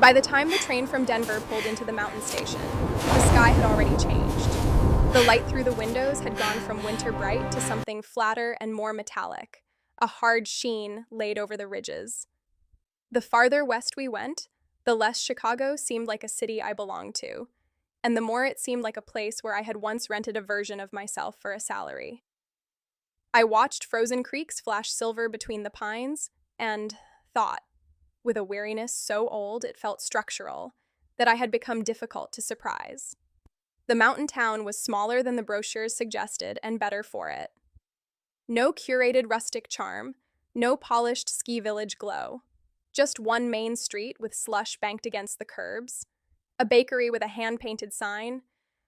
By the time the train from Denver pulled into the mountain station, the sky had already changed. The light through the windows had gone from winter bright to something flatter and more metallic, a hard sheen laid over the ridges. The farther west we went, the less Chicago seemed like a city I belonged to, and the more it seemed like a place where I had once rented a version of myself for a salary. I watched frozen creeks flash silver between the pines and thought, with a weariness so old it felt structural, that I had become difficult to surprise. The mountain town was smaller than the brochures suggested and better for it. No curated rustic charm, no polished ski village glow. Just one main street with slush banked against the curbs, a bakery with a hand-painted sign,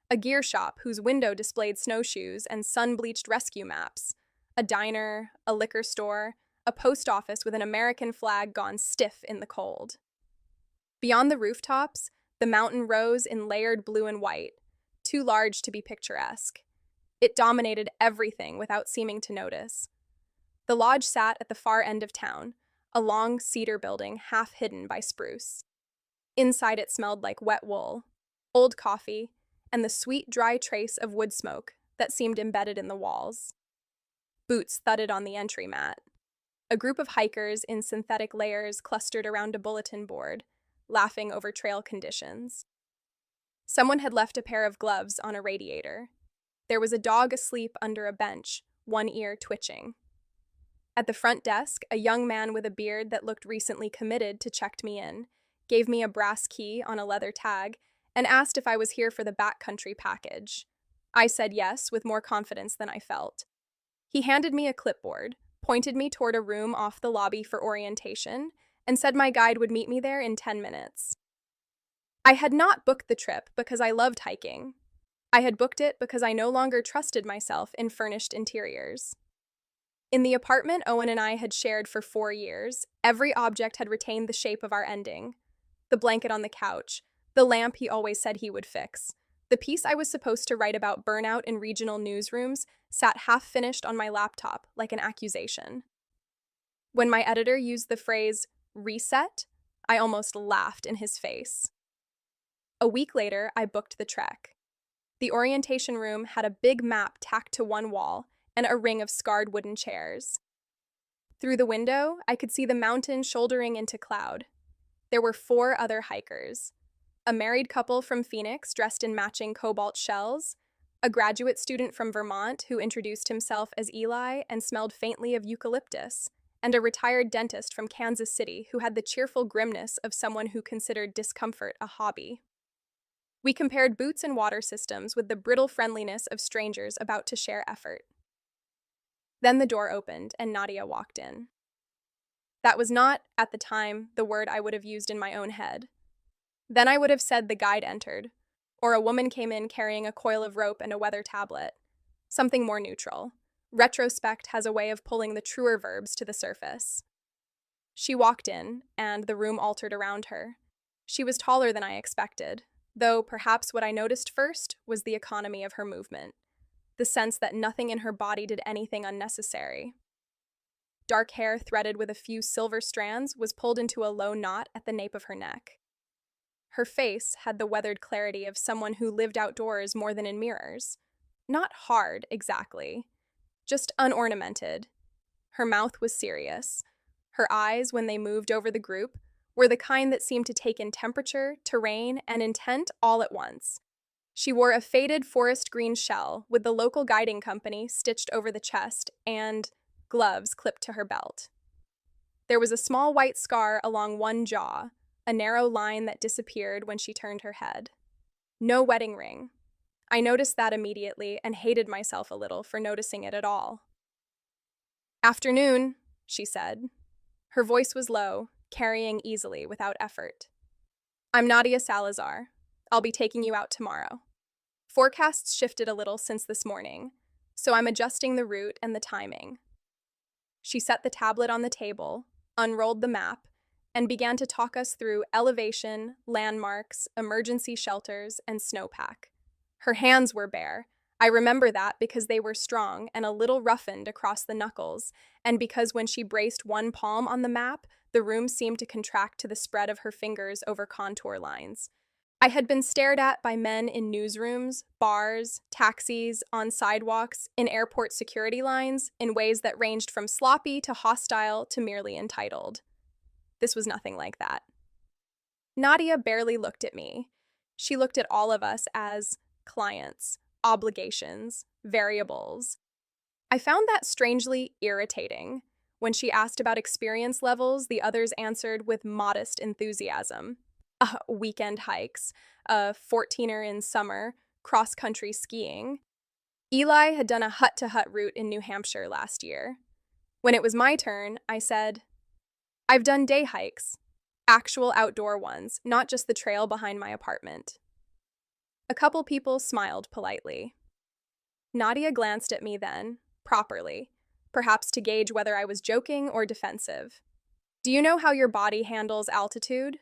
a gear shop whose window displayed snowshoes and sun-bleached rescue maps, a diner, a liquor store, a post office with an American flag gone stiff in the cold. Beyond the rooftops, the mountain rose in layered blue and white, too large to be picturesque. It dominated everything without seeming to notice. The lodge sat at the far end of town, a long cedar building half hidden by spruce. Inside it smelled like wet wool, old coffee, and the sweet dry trace of wood smoke that seemed embedded in the walls. Boots thudded on the entry mat. A group of hikers in synthetic layers clustered around a bulletin board, laughing over trail conditions. Someone had left a pair of gloves on a radiator. There was a dog asleep under a bench, one ear twitching. At the front desk, a young man with a beard that looked recently committed to checked me in, gave me a brass key on a leather tag, and asked if I was here for the backcountry package. I said yes, with more confidence than I felt. He handed me a clipboard, pointed me toward a room off the lobby for orientation, and said my guide would meet me there in 10 minutes. I had not booked the trip because I loved hiking. I had booked it because I no longer trusted myself in furnished interiors. In the apartment Owen and I had shared for 4 years, every object had retained the shape of our ending. The blanket on the couch, the lamp he always said he would fix. The piece I was supposed to write about burnout in regional newsrooms sat half-finished on my laptop like an accusation. When my editor used the phrase, reset, I almost laughed in his face. A week later, I booked the trek. The orientation room had a big map tacked to one wall and a ring of scarred wooden chairs. Through the window, I could see the mountain shouldering into cloud. There were 4 other hikers. A married couple from Phoenix dressed in matching cobalt shells, a graduate student from Vermont who introduced himself as Eli and smelled faintly of eucalyptus, and a retired dentist from Kansas City who had the cheerful grimness of someone who considered discomfort a hobby. We compared boots and water systems with the brittle friendliness of strangers about to share effort. Then the door opened and Nadia walked in. That was not, at the time, the word I would have used in my own head. Then I would have said the guide entered, or a woman came in carrying a coil of rope and a weather tablet. Something more neutral. Retrospect has a way of pulling the truer verbs to the surface. She walked in, and the room altered around her. She was taller than I expected, though perhaps what I noticed first was the economy of her movement, the sense that nothing in her body did anything unnecessary. Dark hair threaded with a few silver strands was pulled into a low knot at the nape of her neck. Her face had the weathered clarity of someone who lived outdoors more than in mirrors. Not hard, exactly. Just unornamented. Her mouth was serious. Her eyes, when they moved over the group, were the kind that seemed to take in temperature, terrain, and intent all at once. She wore a faded forest green shell with the local guiding company stitched over the chest and gloves clipped to her belt. There was a small white scar along one jaw, a narrow line that disappeared when she turned her head. No wedding ring. I noticed that immediately and hated myself a little for noticing it at all. "Afternoon," she said. Her voice was low, carrying easily without effort. "I'm Nadia Salazar. I'll be taking you out tomorrow. Forecasts shifted a little since this morning, so I'm adjusting the route and the timing." She set the tablet on the table, unrolled the map, and began to talk us through elevation, landmarks, emergency shelters, and snowpack. Her hands were bare. I remember that because they were strong and a little roughened across the knuckles, and because when she braced one palm on the map, the The room seemed to contract to the spread of her fingers over contour lines. I had been stared at by men in newsrooms, bars, taxis, on sidewalks, in airport security lines, in ways that ranged from sloppy to hostile to merely entitled. This was nothing like that. Nadia barely looked at me. She looked at all of us as clients, obligations, variables. I found that strangely irritating. When she asked about experience levels, the others answered with modest enthusiasm. Weekend hikes, a 14er in summer, cross-country skiing. Eli had done a hut-to-hut route in New Hampshire last year. When it was my turn, I said, I've done day hikes, actual outdoor ones, not just the trail behind my apartment. A couple people smiled politely. Nadia glanced at me then, properly, perhaps to gauge whether I was joking or defensive. Do you know how your body handles altitude?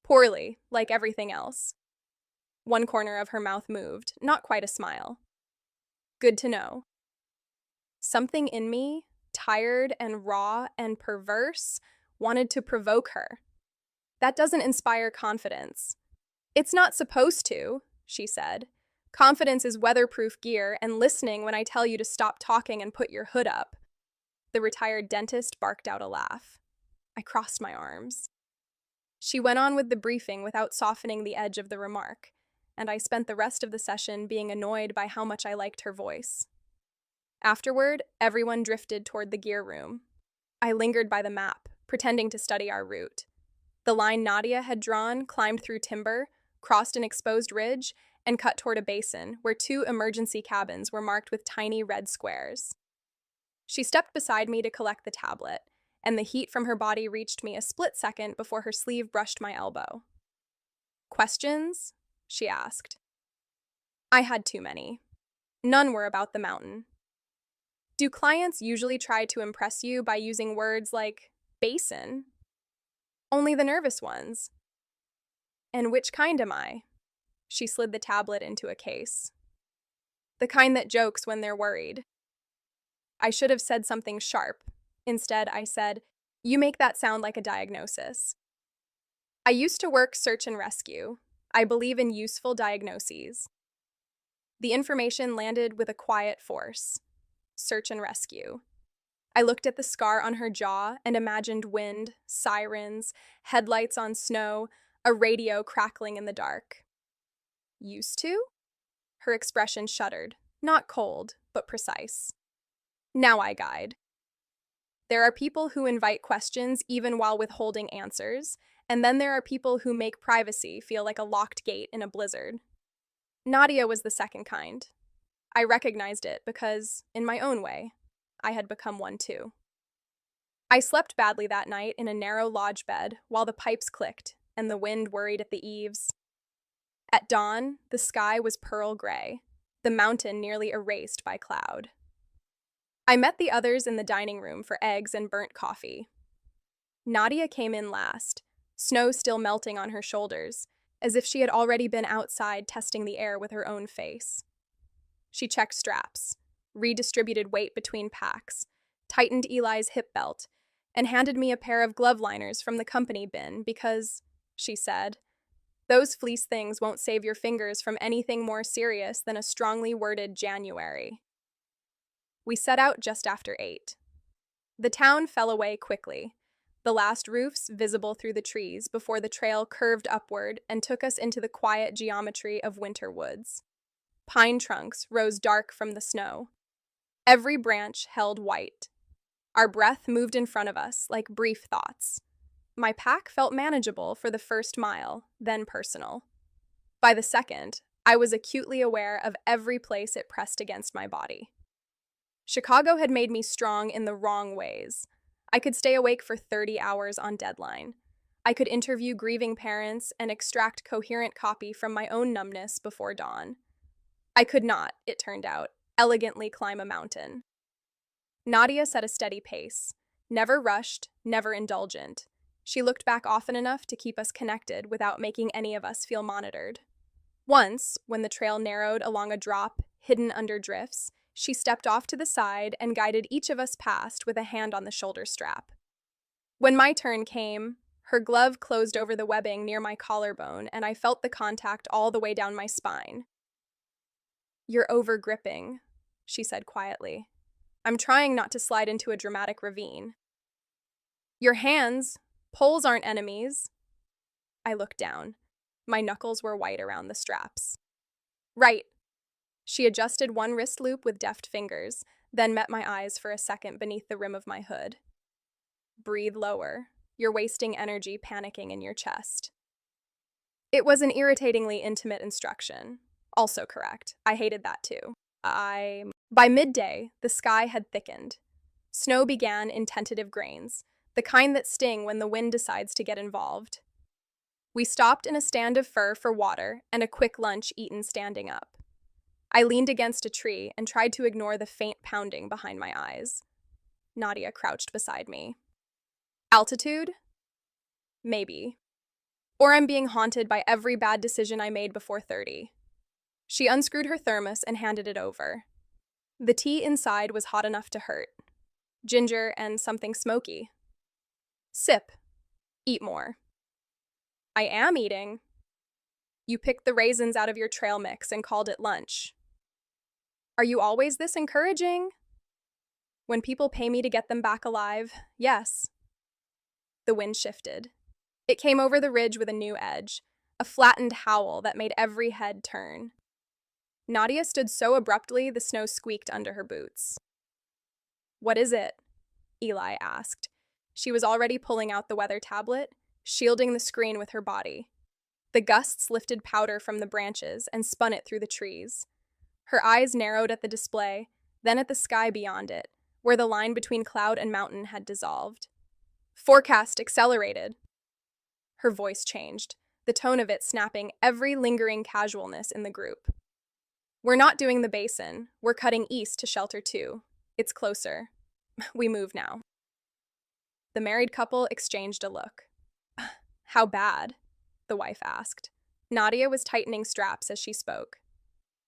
Poorly, like everything else. One corner of her mouth moved, not quite a smile. Good to know. Something in me, tired and raw and perverse, wanted to provoke her. That doesn't inspire confidence. It's not supposed to, she said. Confidence is weatherproof gear and listening when I tell you to stop talking and put your hood up. The retired dentist barked out a laugh. I crossed my arms. She went on with the briefing without softening the edge of the remark, and I spent the rest of the session being annoyed by how much I liked her voice. Afterward, everyone drifted toward the gear room. I lingered by the map, pretending to study our route. The line Nadia had drawn climbed through timber, crossed an exposed ridge, and cut toward a basin where 2 emergency cabins were marked with tiny red squares. She stepped beside me to collect the tablet, and the heat from her body reached me a split second before her sleeve brushed my elbow. Questions? She asked. I had too many. None were about the mountain. Do clients usually try to impress you by using words like basin? Only the nervous ones. And which kind am I? She slid the tablet into a case. The kind that jokes when they're worried. I should have said something sharp. Instead, I said, you make that sound like a diagnosis. I used to work search and rescue. I believe in useful diagnoses. The information landed with a quiet force. Search and rescue. I looked at the scar on her jaw and imagined wind, sirens, headlights on snow, a radio crackling in the dark. Used to? Her expression shuddered, not cold, but precise. Now I guide. There are people who invite questions even while withholding answers, and then there are people who make privacy feel like a locked gate in a blizzard. Nadia was the second kind. I recognized it because, in my own way, I had become one too. I slept badly that night in a narrow lodge bed while the pipes clicked and the wind worried at the eaves. At dawn, the sky was pearl gray, the mountain nearly erased by cloud. I met the others in the dining room for eggs and burnt coffee. Nadia came in last, snow still melting on her shoulders, as if she had already been outside testing the air with her own face. She checked straps, redistributed weight between packs, tightened Eli's hip belt, and handed me a pair of glove liners from the company bin because, she said, those fleece things won't save your fingers from anything more serious than a strongly worded January. We set out just after 8. The town fell away quickly, the last roofs visible through the trees before the trail curved upward and took us into the quiet geometry of winter woods. Pine trunks rose dark from the snow. Every branch held white. Our breath moved in front of us like brief thoughts. My pack felt manageable for the first mile, then personal. By the second, I was acutely aware of every place it pressed against my body. Chicago had made me strong in the wrong ways. I could stay awake for 30 hours on deadline. I could interview grieving parents and extract coherent copy from my own numbness before dawn. I could not, it turned out, elegantly climb a mountain. Nadia set a steady pace, never rushed, never indulgent. She looked back often enough to keep us connected without making any of us feel monitored. Once, when the trail narrowed along a drop hidden under drifts, she stepped off to the side and guided each of us past with a hand on the shoulder strap. When my turn came, her glove closed over the webbing near my collarbone, and I felt the contact all the way down my spine. "You're over-gripping," she said quietly. "I'm trying not to slide into a dramatic ravine." "Your hands. Poles aren't enemies." I looked down. My knuckles were white around the straps. "Right." She adjusted one wrist loop with deft fingers, then met my eyes for a second beneath the rim of my hood. "Breathe lower. You're wasting energy panicking in your chest." It was an irritatingly intimate instruction. Also correct. I hated that too. By midday, the sky had thickened. Snow began in tentative grains, the kind that sting when the wind decides to get involved. We stopped in a stand of fir for water and a quick lunch eaten standing up. I leaned against a tree and tried to ignore the faint pounding behind my eyes. Nadia crouched beside me. Altitude? Maybe. Or I'm being haunted by every bad decision I made before 30. She unscrewed her thermos and handed it over. The tea inside was hot enough to hurt. Ginger and something smoky. "Sip. Eat more." "I am eating." "You picked the raisins out of your trail mix and called it lunch." "Are you always this encouraging?" "When people pay me to get them back alive, yes." The wind shifted. It came over the ridge with a new edge, a flattened howl that made every head turn. Nadia stood so abruptly the snow squeaked under her boots. "What is it?" Eli asked. She was already pulling out the weather tablet, shielding the screen with her body. The gusts lifted powder from the branches and spun it through the trees. Her eyes narrowed at the display, then at the sky beyond it, where the line between cloud and mountain had dissolved. "Forecast accelerated." Her voice changed, the tone of it snapping every lingering casualness in the group. "We're not doing the basin. We're cutting east to shelter 2. It's closer. We move now." The married couple exchanged a look. "How bad?" the wife asked. Nadia was tightening straps as she spoke.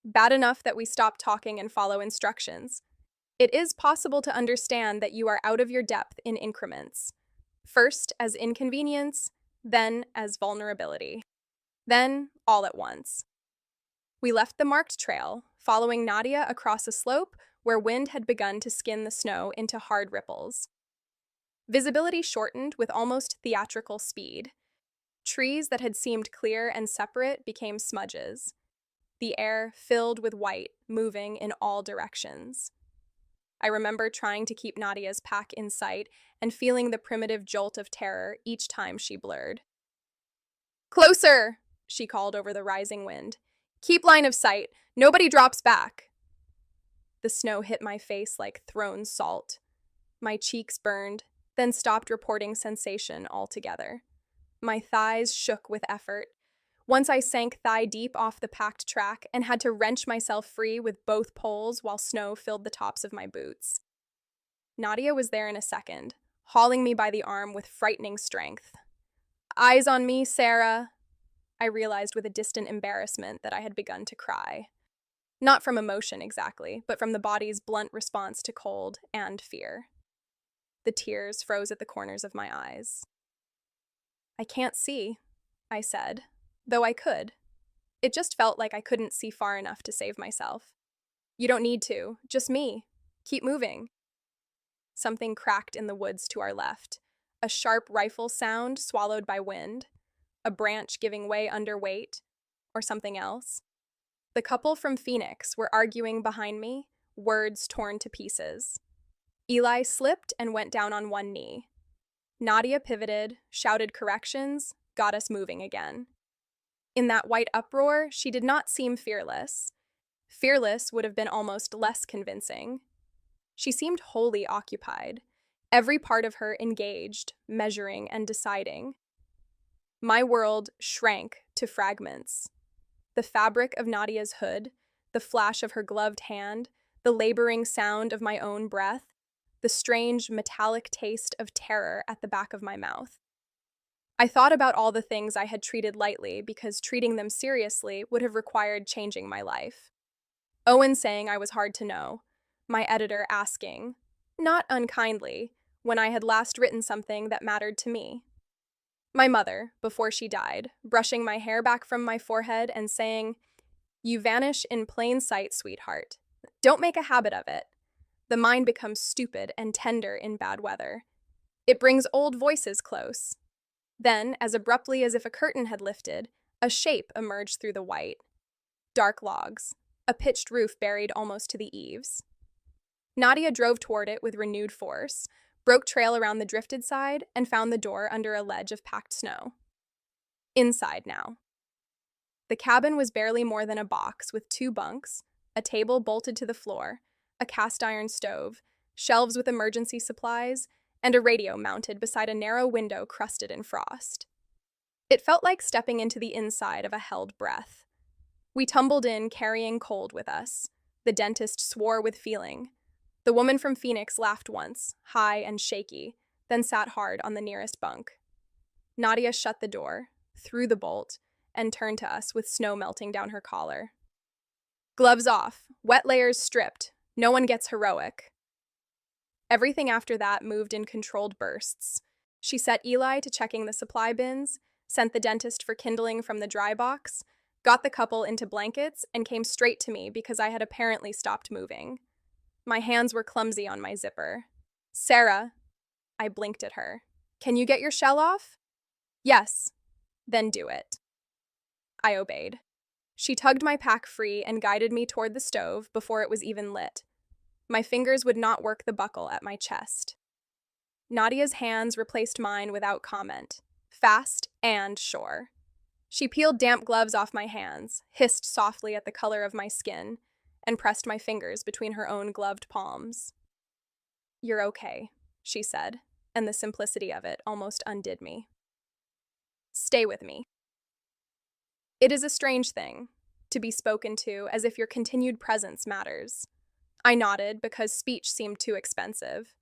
"Bad enough that we stop talking and follow instructions. It is possible to understand that you are out of your depth in increments. First as inconvenience, then as vulnerability. Then all at once." We left the marked trail, following Nadia across a slope where wind had begun to skin the snow into hard ripples. Visibility shortened with almost theatrical speed. Trees that had seemed clear and separate became smudges. The air filled with white, moving in all directions. I remember trying to keep Nadia's pack in sight and feeling the primitive jolt of terror each time she blurred. "Closer!" she called over the rising wind. "Keep line of sight. Nobody drops back." The snow hit my face like thrown salt. My cheeks burned, then stopped reporting sensation altogether. My thighs shook with effort. Once I sank thigh deep off the packed track and had to wrench myself free with both poles while snow filled the tops of my boots. Nadia was there in a second, hauling me by the arm with frightening strength. "Eyes on me, Sarah." I realized with a distant embarrassment that I had begun to cry. Not from emotion exactly, but from the body's blunt response to cold and fear. The tears froze at the corners of my eyes. "I can't see," I said, though I could. It just felt like I couldn't see far enough to save myself. "You don't need to, just me. Keep moving." Something cracked in the woods to our left, a sharp rifle sound swallowed by wind, a branch giving way under weight, or something else. The couple from Phoenix were arguing behind me, words torn to pieces. Eli slipped and went down on one knee. Nadia pivoted, shouted corrections, got us moving again. In that white uproar, she did not seem fearless. Fearless would have been almost less convincing. She seemed wholly occupied, every part of her engaged, measuring and deciding. My world shrank to fragments. The fabric of Nadia's hood, the flash of her gloved hand, the laboring sound of my own breath, the strange metallic taste of terror at the back of my mouth. I thought about all the things I had treated lightly because treating them seriously would have required changing my life. Owen saying I was hard to know, my editor asking, not unkindly, when I had last written something that mattered to me. My mother, before she died, brushing my hair back from my forehead and saying, "You vanish in plain sight, sweetheart. Don't make a habit of it. The mind becomes stupid and tender in bad weather. It brings old voices close." Then, as abruptly as if a curtain had lifted, a shape emerged through the white. Dark logs, a pitched roof buried almost to the eaves. Nadia drove toward it with renewed force, broke trail around the drifted side, and found the door under a ledge of packed snow. Inside now. The cabin was barely more than a box with 2 bunks, a table bolted to the floor, a cast iron stove, shelves with emergency supplies, and a radio mounted beside a narrow window crusted in frost. It felt like stepping into the inside of a held breath. We tumbled in, carrying cold with us. The dentist swore with feeling. The woman from Phoenix laughed once, high and shaky, then sat hard on the nearest bunk. Nadia shut the door, threw the bolt, and turned to us with snow melting down her collar. "Gloves off, wet layers stripped, no one gets heroic." Everything after that moved in controlled bursts. She set Eli to checking the supply bins, sent the dentist for kindling from the dry box, got the couple into blankets, and came straight to me because I had apparently stopped moving. My hands were clumsy on my zipper. "Sarah," I blinked at her. "Can you get your shell off?" "Yes." "Then do it." I obeyed. She tugged my pack free and guided me toward the stove before it was even lit. My fingers would not work the buckle at my chest. Nadia's hands replaced mine without comment, fast and sure. She peeled damp gloves off my hands, hissed softly at the color of my skin, and pressed my fingers between her own gloved palms. "You're okay," she said, and the simplicity of it almost undid me. "Stay with me." It is a strange thing, to be spoken to as if your continued presence matters. I nodded because speech seemed too expensive.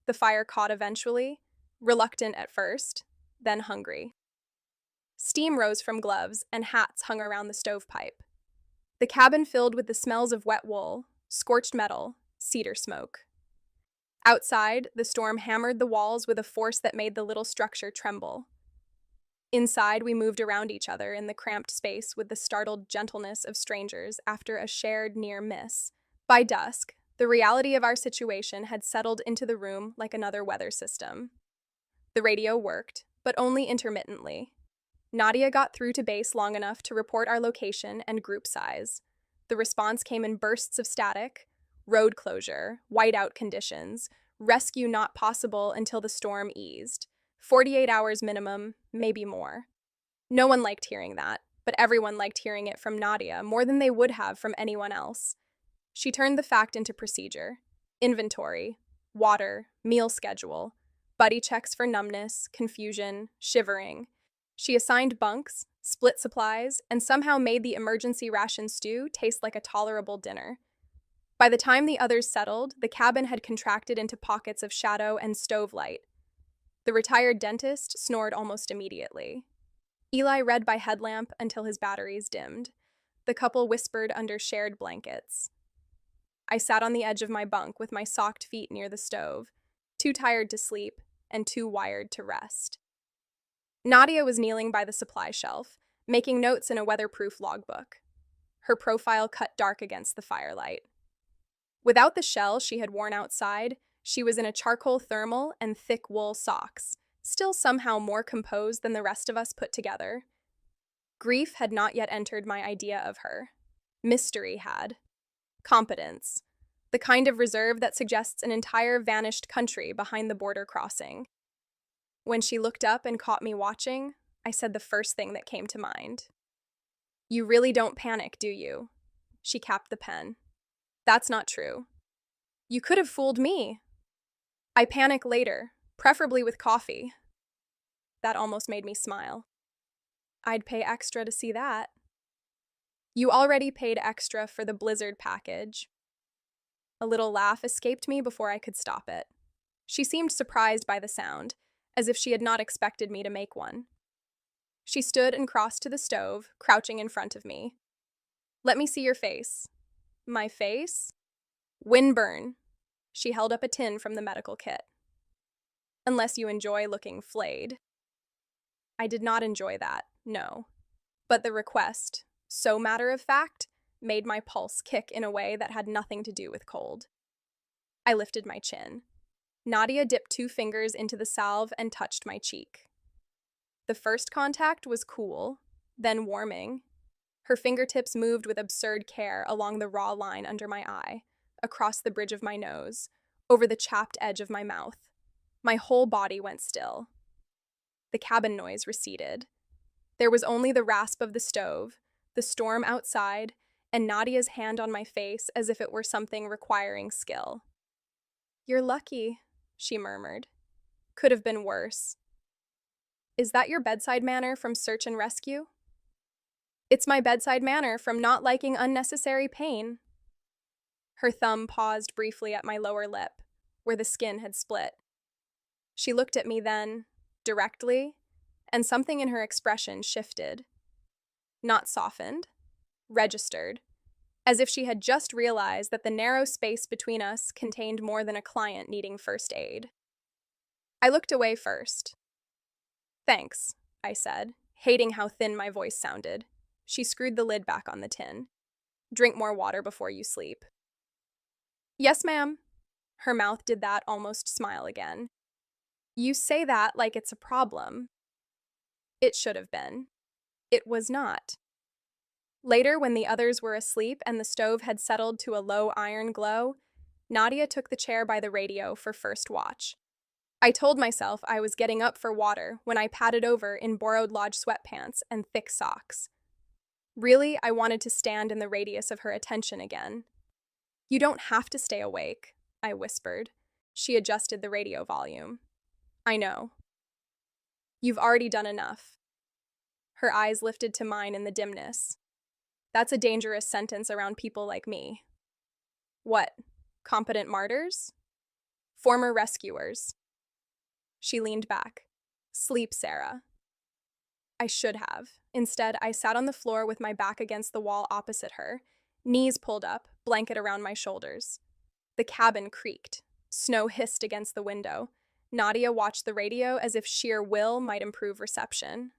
The fire caught eventually, reluctant at first, then hungry. Steam rose from gloves and hats hung around the stovepipe. The cabin filled with the smells of wet wool, scorched metal, cedar smoke. Outside, the storm hammered the walls with a force that made the little structure tremble. Inside, we moved around each other in the cramped space with the startled gentleness of strangers after a shared near miss. By dusk, the reality of our situation had settled into the room like another weather system. The radio worked, but only intermittently. Nadia got through to base long enough to report our location and group size. The response came in bursts of static: road closure, whiteout conditions, rescue not possible until the storm eased, 48 hours minimum, maybe more. No one liked hearing that, but everyone liked hearing it from Nadia more than they would have from anyone else. She turned the fact into procedure: inventory, water, meal schedule, buddy checks for numbness, confusion, shivering. She assigned bunks, split supplies, and somehow made the emergency ration stew taste like a tolerable dinner. By the time the others settled, the cabin had contracted into pockets of shadow and stove light. The retired dentist snored almost immediately. Eli read by headlamp until his batteries dimmed. The couple whispered under shared blankets. I sat on the edge of my bunk with my socked feet near the stove, too tired to sleep and too wired to rest. Nadia was kneeling by the supply shelf, making notes in a weatherproof logbook. Her profile cut dark against the firelight. Without the shell she had worn outside, she was in a charcoal thermal and thick wool socks, still somehow more composed than the rest of us put together. Grief had not yet entered my idea of her. Mystery had. Competence. The kind of reserve that suggests an entire vanished country behind the border crossing. When she looked up and caught me watching, I said the first thing that came to mind. "You really don't panic, do you?" She capped the pen. "That's not true." "You could have fooled me." "I panic later, preferably with coffee." That almost made me smile. "I'd pay extra to see that." "You already paid extra for the Blizzard package." A little laugh escaped me before I could stop it. She seemed surprised by the sound, as if she had not expected me to make one. She stood and crossed to the stove, crouching in front of me. "Let me see your face." "My face?" "Windburn." She held up a tin from the medical kit. unless you enjoy looking flayed. I did not enjoy that, no. But the request, so matter-of-fact, made my pulse kick in a way that had nothing to do with cold. I lifted my chin. Nadia dipped 2 fingers into the salve and touched my cheek. The first contact was cool, then warming. Her fingertips moved with absurd care along the raw line under my eye, across the bridge of my nose, over the chapped edge of my mouth. My whole body went still. The cabin noise receded. There was only the rasp of the stove, the storm outside, and Nadia's hand on my face as if it were something requiring skill. "You're lucky," she murmured. "Could have been worse." "Is that your bedside manner from search and rescue?" "It's my bedside manner from not liking unnecessary pain." Her thumb paused briefly at my lower lip, where the skin had split. She looked at me then, directly, and something in her expression shifted. Not softened, registered, as if she had just realized that the narrow space between us contained more than a client needing first aid. I looked away first. "Thanks," I said, hating how thin my voice sounded. She screwed the lid back on the tin. "Drink more water before you sleep." "Yes, ma'am." Her mouth did that almost smile again. "You say that like it's a problem." It should have been. It was not. Later, when the others were asleep and the stove had settled to a low iron glow, Nadia took the chair by the radio for first watch. I told myself I was getting up for water when I padded over in borrowed lodge sweatpants and thick socks. Really, I wanted to stand in the radius of her attention again. "You don't have to stay awake," I whispered. She adjusted the radio volume. "I know. You've already done enough." Her eyes lifted to mine in the dimness. "That's a dangerous sentence around people like me." "What? Competent martyrs?" "Former rescuers." She leaned back. "Sleep, Sarah." I should have. Instead, I sat on the floor with my back against the wall opposite her, knees pulled up, blanket around my shoulders. The cabin creaked. Snow hissed against the window. Nadia watched the radio as if sheer will might improve reception.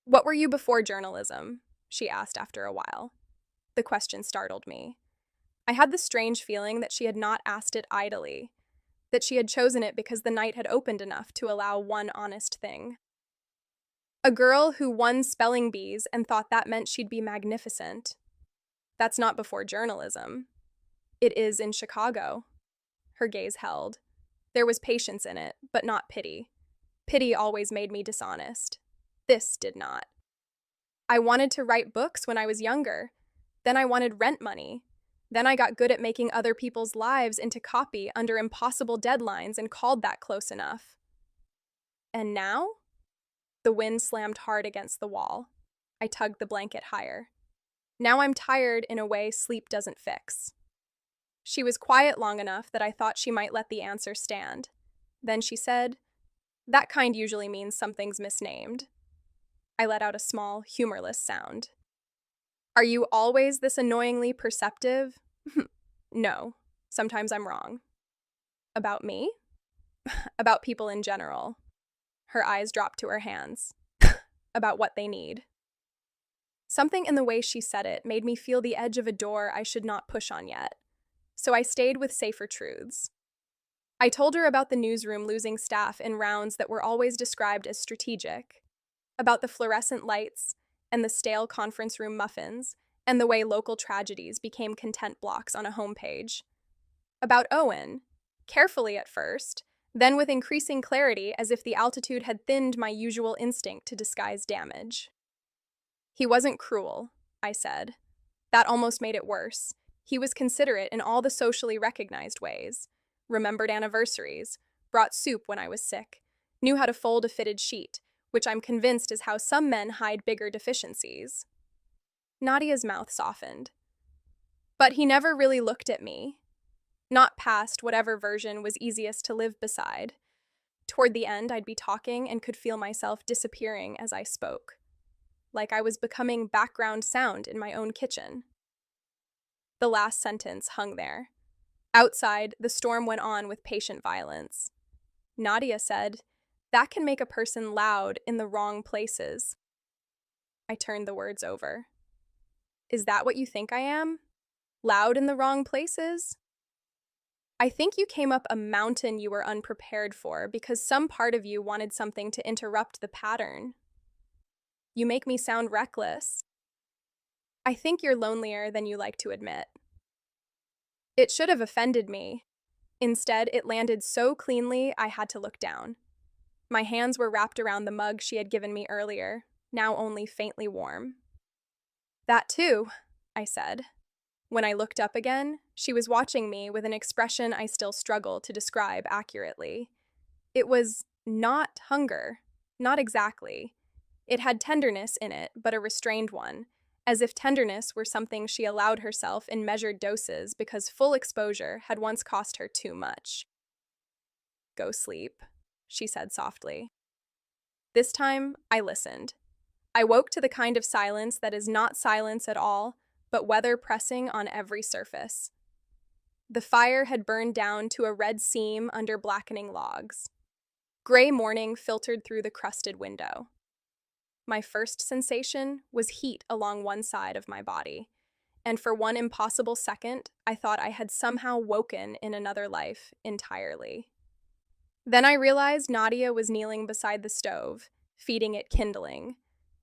"What were you before journalism?" she asked after a while. The question startled me. I had the strange feeling that she had not asked it idly, that she had chosen it because the night had opened enough to allow one honest thing. "A girl who won spelling bees and thought that meant she'd be magnificent." "That's not before journalism." "It is in Chicago." Her gaze held. There was patience in it, but not pity. Pity always made me dishonest. This did not. "I wanted to write books when I was younger. Then I wanted rent money. Then I got good at making other people's lives into copy under impossible deadlines and called that close enough." "And now?" The wind slammed hard against the wall. I tugged the blanket higher. "Now I'm tired in a way sleep doesn't fix." She was quiet long enough that I thought she might let the answer stand. Then she said, "That kind usually means something's misnamed." I let out a small, humorless sound. "Are you always this annoyingly perceptive?" "No. Sometimes I'm wrong." "About me?" "About people in general." Her eyes dropped to her hands. "About what they need." Something in the way she said it made me feel the edge of a door I should not push on yet. So I stayed with safer truths. I told her about the newsroom losing staff in rounds that were always described as strategic, about the fluorescent lights and the stale conference room muffins, and the way local tragedies became content blocks on a homepage. About Owen, carefully at first, then with increasing clarity as if the altitude had thinned my usual instinct to disguise damage. "He wasn't cruel," I said. That almost made it worse. He was considerate in all the socially recognized ways. Remembered anniversaries, brought soup when I was sick, knew how to fold a fitted sheet, which I'm convinced is how some men hide bigger deficiencies. Nadia's mouth softened. "But he never really looked at me. Not past whatever version was easiest to live beside. Toward the end, I'd be talking and could feel myself disappearing as I spoke, like I was becoming background sound in my own kitchen." The last sentence hung there. Outside, the storm went on with patient violence. Nadia said, "That can make a person loud in the wrong places." I turned the words over. "Is that what you think I am? Loud in the wrong places?" "I think you came up a mountain you were unprepared for because some part of you wanted something to interrupt the pattern." "You make me sound reckless." "I think you're lonelier than you like to admit." It should have offended me. Instead, it landed so cleanly I had to look down. My hands were wrapped around the mug she had given me earlier, now only faintly warm. "That too," I said. When I looked up again, she was watching me with an expression I still struggle to describe accurately. It was not hunger, not exactly. It had tenderness in it, but a restrained one, as if tenderness were something she allowed herself in measured doses because full exposure had once cost her too much. "Go sleep," she said softly. This time, I listened. I woke to the kind of silence that is not silence at all, but weather pressing on every surface. The fire had burned down to a red seam under blackening logs. Gray morning filtered through the crusted window. My first sensation was heat along one side of my body, and for one impossible second, I thought I had somehow woken in another life entirely. Then I realized Nadia was kneeling beside the stove, feeding it kindling,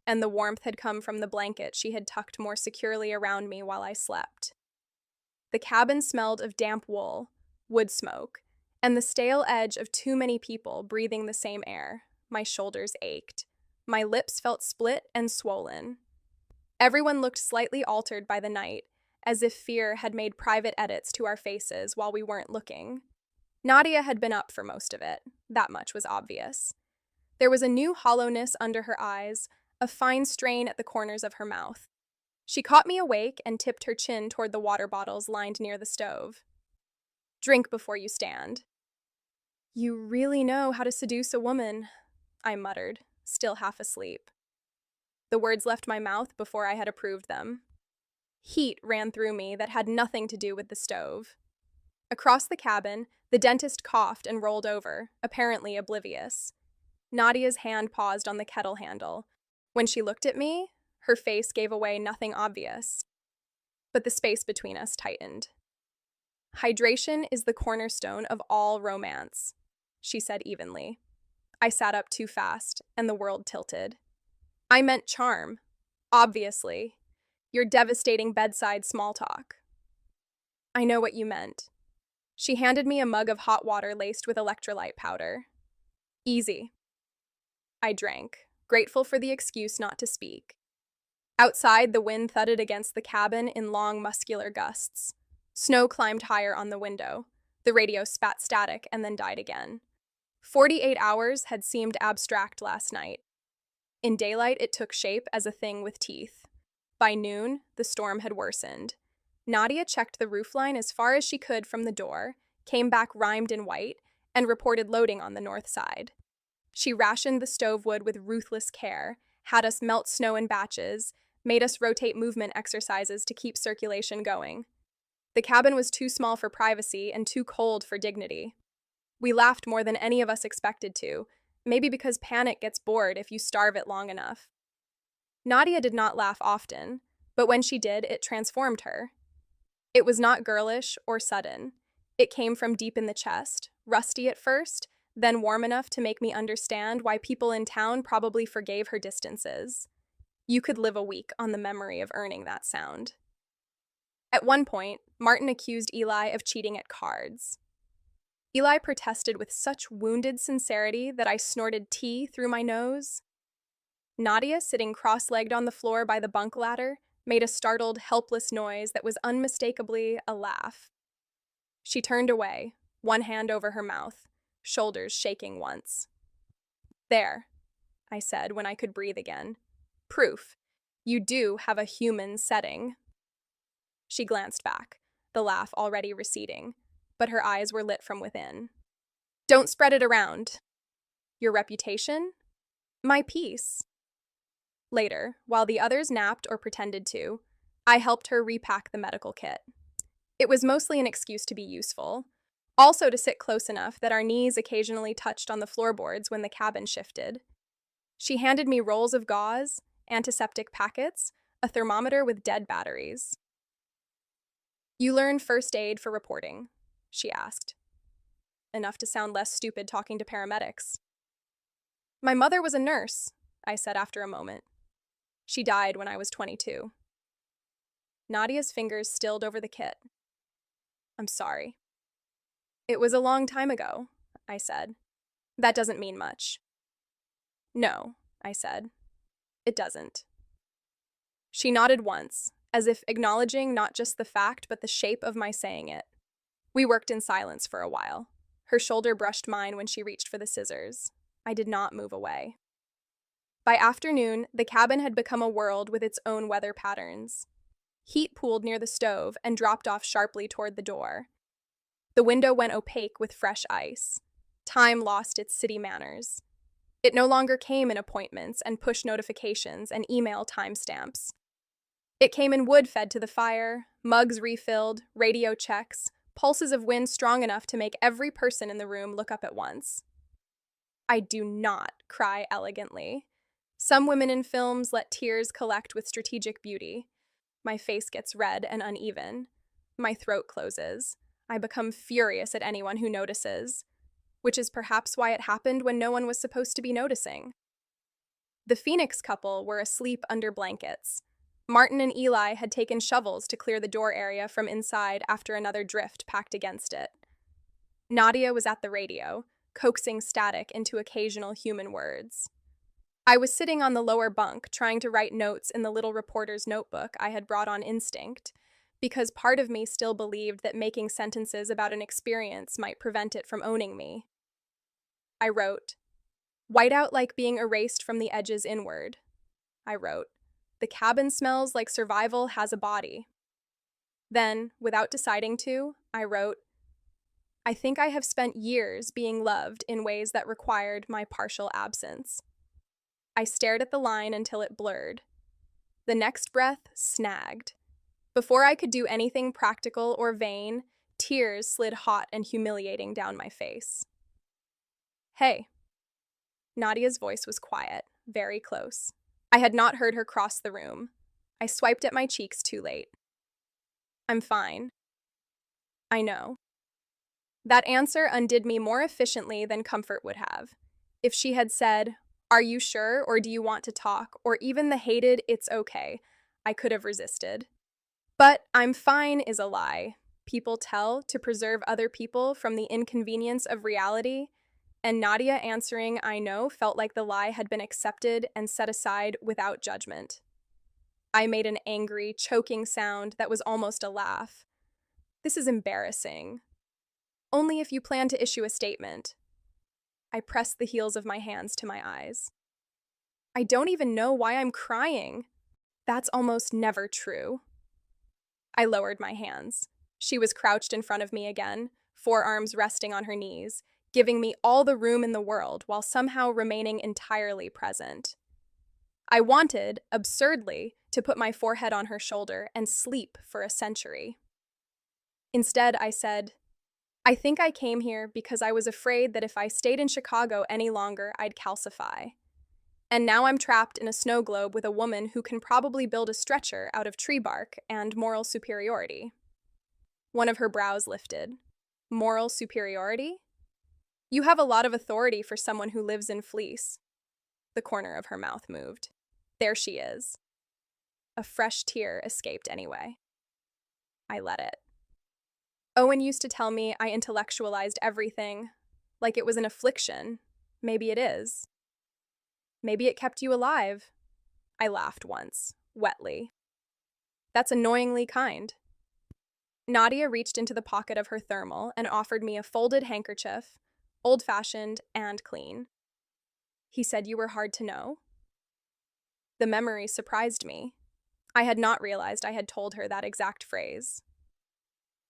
and the warmth had come from the blanket she had tucked more securely around me while I slept. The cabin smelled of damp wool, wood smoke, and the stale edge of too many people breathing the same air. My shoulders ached. My lips felt split and swollen. Everyone looked slightly altered by the night, as if fear had made private edits to our faces while we weren't looking. Nadia had been up for most of it. That much was obvious. There was a new hollowness under her eyes, a fine strain at the corners of her mouth. She caught me awake and tipped her chin toward the water bottles lined near the stove. "Drink before you stand." "You really know how to seduce a woman," I muttered, still half asleep. The words left my mouth before I had approved them. Heat ran through me that had nothing to do with the stove. Across the cabin, the dentist coughed and rolled over, apparently oblivious. Nadia's hand paused on the kettle handle. When she looked at me, her face gave away nothing obvious. But the space between us tightened. "Hydration is the cornerstone of all romance," she said evenly. I sat up too fast, and the world tilted. "I meant charm. Obviously. Your devastating bedside small talk." "I know what you meant." She handed me a mug of hot water laced with electrolyte powder. "Easy." I drank, grateful for the excuse not to speak. Outside, the wind thudded against the cabin in long, muscular gusts. Snow climbed higher on the window. The radio spat static and then died again. 48 hours had seemed abstract last night. In daylight, it took shape as a thing with teeth. By noon, the storm had worsened. Nadia checked the roofline as far as she could from the door, came back rimed in white, and reported loading on the north side. She rationed the stove wood with ruthless care, had us melt snow in batches, made us rotate movement exercises to keep circulation going. The cabin was too small for privacy and too cold for dignity. We laughed more than any of us expected to, maybe because panic gets bored if you starve it long enough. Nadia did not laugh often, but when she did, it transformed her. It was not girlish or sudden. It came from deep in the chest, rusty at first, then warm enough to make me understand why people in town probably forgave her distances. You could live a week on the memory of earning that sound. At one point, Martin accused Eli of cheating at cards. Eli protested with such wounded sincerity that I snorted tea through my nose. Nadia, sitting cross-legged on the floor by the bunk ladder, made a startled, helpless noise that was unmistakably a laugh. She turned away, one hand over her mouth, shoulders shaking once. "There," I said when I could breathe again. "Proof. You do have a human setting." She glanced back, the laugh already receding, but her eyes were lit from within. "Don't spread it around." "Your reputation?" "My peace." Later, while the others napped or pretended to, I helped her repack the medical kit. It was mostly an excuse to be useful. Also to sit close enough that our knees occasionally touched on the floorboards when the cabin shifted. She handed me rolls of gauze, antiseptic packets, a thermometer with dead batteries. "You learn first aid for reporting," she asked. Enough to sound less stupid talking to paramedics. "My mother was a nurse," I said after a moment. "She died when I was 22. Nadia's fingers stilled over the kit. "I'm sorry." "It was a long time ago," I said. "That doesn't mean much." "No," I said. "It doesn't." She nodded once, as if acknowledging not just the fact but the shape of my saying it. We worked in silence for a while. Her shoulder brushed mine when she reached for the scissors. I did not move away. By afternoon, the cabin had become a world with its own weather patterns. Heat pooled near the stove and dropped off sharply toward the door. The window went opaque with fresh ice. Time lost its city manners. It no longer came in appointments and push notifications and email timestamps. It came in wood fed to the fire, mugs refilled, radio checks, pulses of wind strong enough to make every person in the room look up at once. I do not cry elegantly. Some women in films let tears collect with strategic beauty. My face gets red and uneven. My throat closes. I become furious at anyone who notices, which is perhaps why it happened when no one was supposed to be noticing. The Phoenix couple were asleep under blankets. Martin and Eli had taken shovels to clear the door area from inside after another drift packed against it. Nadia was at the radio, coaxing static into occasional human words. I was sitting on the lower bunk trying to write notes in the little reporter's notebook I had brought on instinct, because part of me still believed that making sentences about an experience might prevent it from owning me. I wrote, "Whiteout like being erased from the edges inward." I wrote, "The cabin smells like survival has a body." Then, without deciding to, I wrote, "I think I have spent years being loved in ways that required my partial absence." I stared at the line until it blurred. The next breath snagged. Before I could do anything practical or vain, tears slid hot and humiliating down my face. "Hey." Nadia's voice was quiet, very close. I had not heard her cross the room. I swiped at my cheeks too late. "I'm fine." "I know." That answer undid me more efficiently than comfort would have. If she had said, "Are you sure, or do you want to talk?" or even the hated, "It's okay," I could have resisted. But "I'm fine" is a lie. People tell to preserve other people from the inconvenience of reality, and Nadia answering "I know" felt like the lie had been accepted and set aside without judgment. I made an angry, choking sound that was almost a laugh. "This is embarrassing." "Only if you plan to issue a statement." I pressed the heels of my hands to my eyes. "I don't even know why I'm crying." "That's almost never true." I lowered my hands. She was crouched in front of me again, forearms resting on her knees, giving me all the room in the world while somehow remaining entirely present. I wanted, absurdly, to put my forehead on her shoulder and sleep for a century. Instead, I said, "I think I came here because I was afraid that if I stayed in Chicago any longer, I'd calcify. And now I'm trapped in a snow globe with a woman who can probably build a stretcher out of tree bark and moral superiority." One of her brows lifted. "Moral superiority? You have a lot of authority for someone who lives in fleece." The corner of her mouth moved. "There she is." A fresh tear escaped anyway. I let it. Owen used to tell me I intellectualized everything, like it was an affliction. Maybe it is. Maybe it kept you alive. I laughed once, wetly. That's annoyingly kind. Nadia reached into the pocket of her thermal and offered me a folded handkerchief, old-fashioned and clean. "He said you were hard to know?" The memory surprised me. I had not realized I had told her that exact phrase.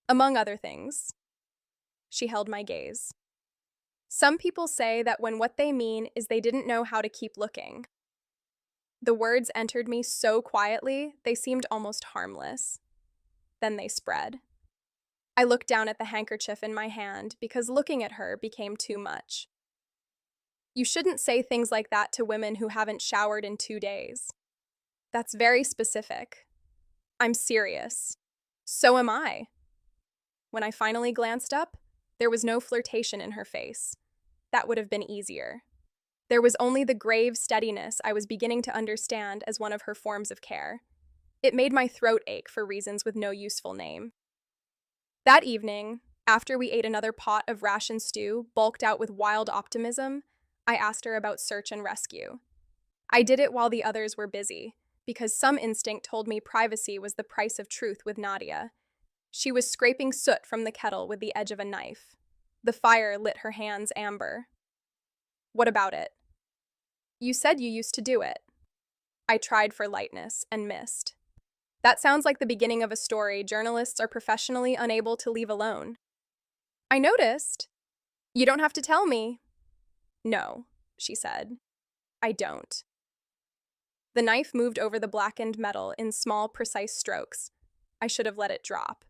"Among other things." She held my gaze. "Some people say that when what they mean is they didn't know how to keep looking." The words entered me so quietly, they seemed almost harmless. Then they spread. I looked down at the handkerchief in my hand because looking at her became too much. You shouldn't say things like that to women who haven't showered in 2 days. That's very specific. I'm serious. So am I. When I finally glanced up, there was no flirtation in her face. That would have been easier. There was only the grave steadiness I was beginning to understand as one of her forms of care. It made my throat ache for reasons with no useful name. That evening, after we ate another pot of ration stew, bulked out with wild optimism, I asked her about search and rescue. I did it while the others were busy, because some instinct told me privacy was the price of truth with Nadia. She was scraping soot from the kettle with the edge of a knife. The fire lit her hands amber. What about it? You said you used to do it. I tried for lightness and missed. That sounds like the beginning of a story journalists are professionally unable to leave alone. I noticed. You don't have to tell me. No, she said. I don't. The knife moved over the blackened metal in small, precise strokes. I should have let it drop.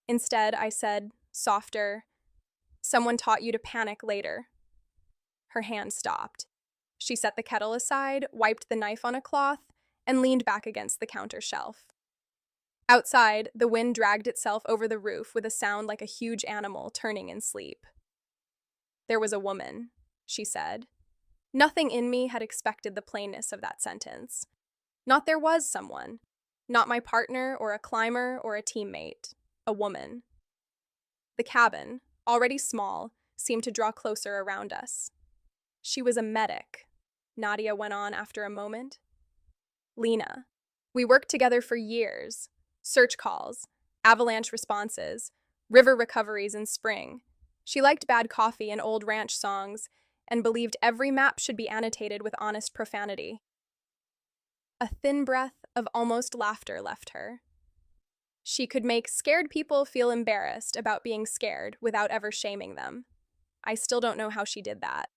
Instead, I said, softer, someone taught you to panic later. Her hand stopped. She set the kettle aside, wiped the knife on a cloth, and leaned back against the counter shelf. Outside, the wind dragged itself over the roof with a sound like a huge animal turning in sleep. There was a woman, she said. Nothing in me had expected the plainness of that sentence. Not there was someone. Not my partner or a climber or a teammate. A woman. The cabin, already small, seemed to draw closer around us. She was a medic, Nadia went on after a moment. Lena. We worked together for years. Search calls, avalanche responses, river recoveries in spring. She liked bad coffee and old ranch songs, and believed every map should be annotated with honest profanity. A thin breath of almost laughter left her. She could make scared people feel embarrassed about being scared without ever shaming them. I still don't know how she did that.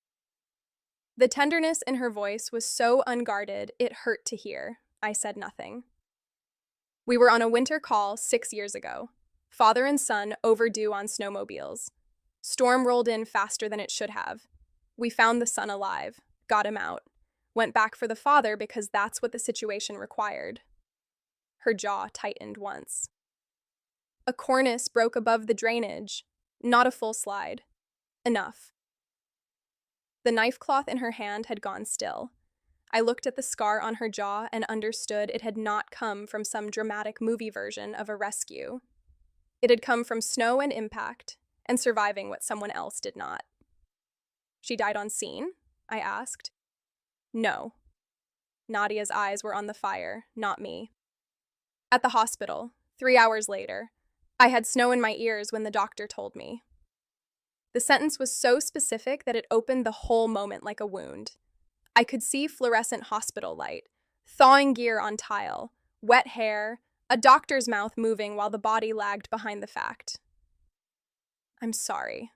The tenderness in her voice was so unguarded it hurt to hear. I said nothing. We were on a winter call 6 years ago. Father and son overdue on snowmobiles. Storm rolled in faster than it should have. We found the son alive, got him out, went back for the father because that's what the situation required. Her jaw tightened once. A cornice broke above the drainage, not a full slide. Enough. The knife cloth in her hand had gone still. I looked at the scar on her jaw and understood it had not come from some dramatic movie version of a rescue. It had come from snow and impact, and surviving what someone else did not. She died on scene? I asked. No. Nadia's eyes were on the fire, not me. At the hospital, 3 hours later, I had snow in my ears when the doctor told me. The sentence was so specific that it opened the whole moment like a wound. I could see fluorescent hospital light, thawing gear on tile, wet hair, a doctor's mouth moving while the body lagged behind the fact. I'm sorry,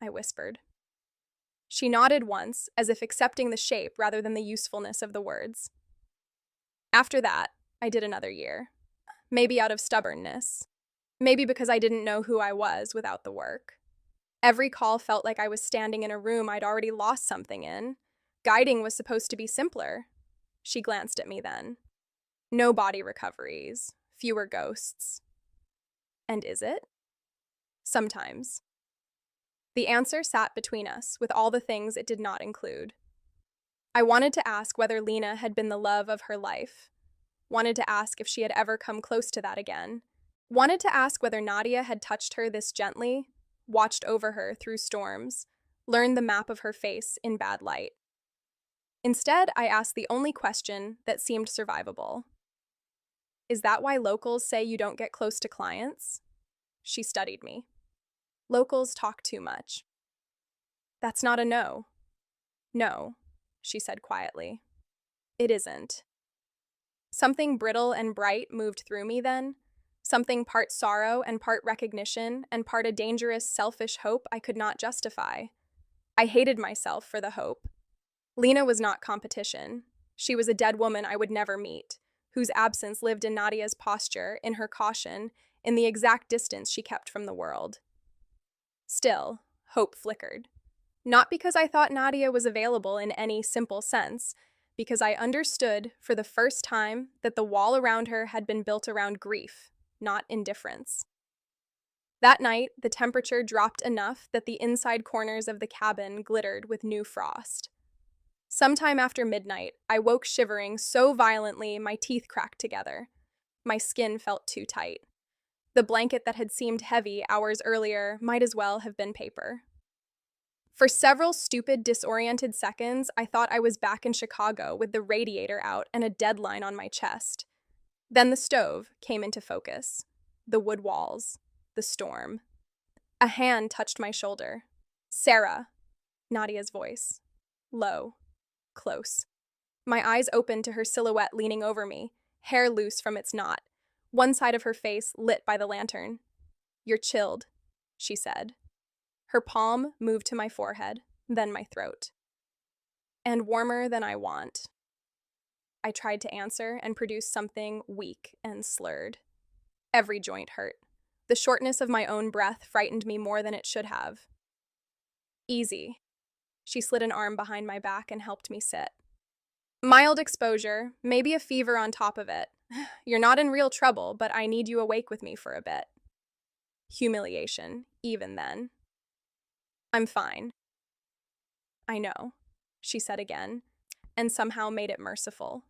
I whispered. She nodded once, as if accepting the shape rather than the usefulness of the words. After that, I did another year. Maybe out of stubbornness. Maybe because I didn't know who I was without the work. Every call felt like I was standing in a room I'd already lost something in. Guiding was supposed to be simpler. She glanced at me then. No body recoveries, fewer ghosts. And is it? Sometimes. The answer sat between us, with all the things it did not include. I wanted to ask whether Lena had been the love of her life. Wanted to ask if she had ever come close to that again. Wanted to ask whether Nadia had touched her this gently, watched over her through storms, learned the map of her face in bad light. Instead, I asked the only question that seemed survivable. Is that why locals say you don't get close to clients? She studied me. Locals talk too much. That's not a no. No, she said quietly. It isn't. Something brittle and bright moved through me then, something part sorrow and part recognition and part a dangerous, selfish hope I could not justify. I hated myself for the hope. Lena was not competition. She was a dead woman I would never meet, whose absence lived in Nadia's posture, in her caution, in the exact distance she kept from the world. Still, hope flickered. Not because I thought Nadia was available in any simple sense, because I understood for the first time that the wall around her had been built around grief, not indifference. That night, the temperature dropped enough that the inside corners of the cabin glittered with new frost. Sometime after midnight, I woke shivering so violently my teeth cracked together. My skin felt too tight. The blanket that had seemed heavy hours earlier might as well have been paper. For several stupid, disoriented seconds, I thought I was back in Chicago with the radiator out and a deadline on my chest. Then the stove came into focus. The wood walls. The storm. A hand touched my shoulder. "Sarah," Nadia's voice. Low. Close. My eyes opened to her silhouette leaning over me, hair loose from its knot, one side of her face lit by the lantern. "You're chilled," she said. Her palm moved to my forehead, then my throat. "And warmer than I want." I tried to answer and produce something weak and slurred. Every joint hurt. The shortness of my own breath frightened me more than it should have. "Easy." She slid an arm behind my back and helped me sit. "Mild exposure, maybe a fever on top of it. You're not in real trouble, but I need you awake with me for a bit." Humiliation, even then. "I'm fine." "I know," she said again, and somehow made it merciful.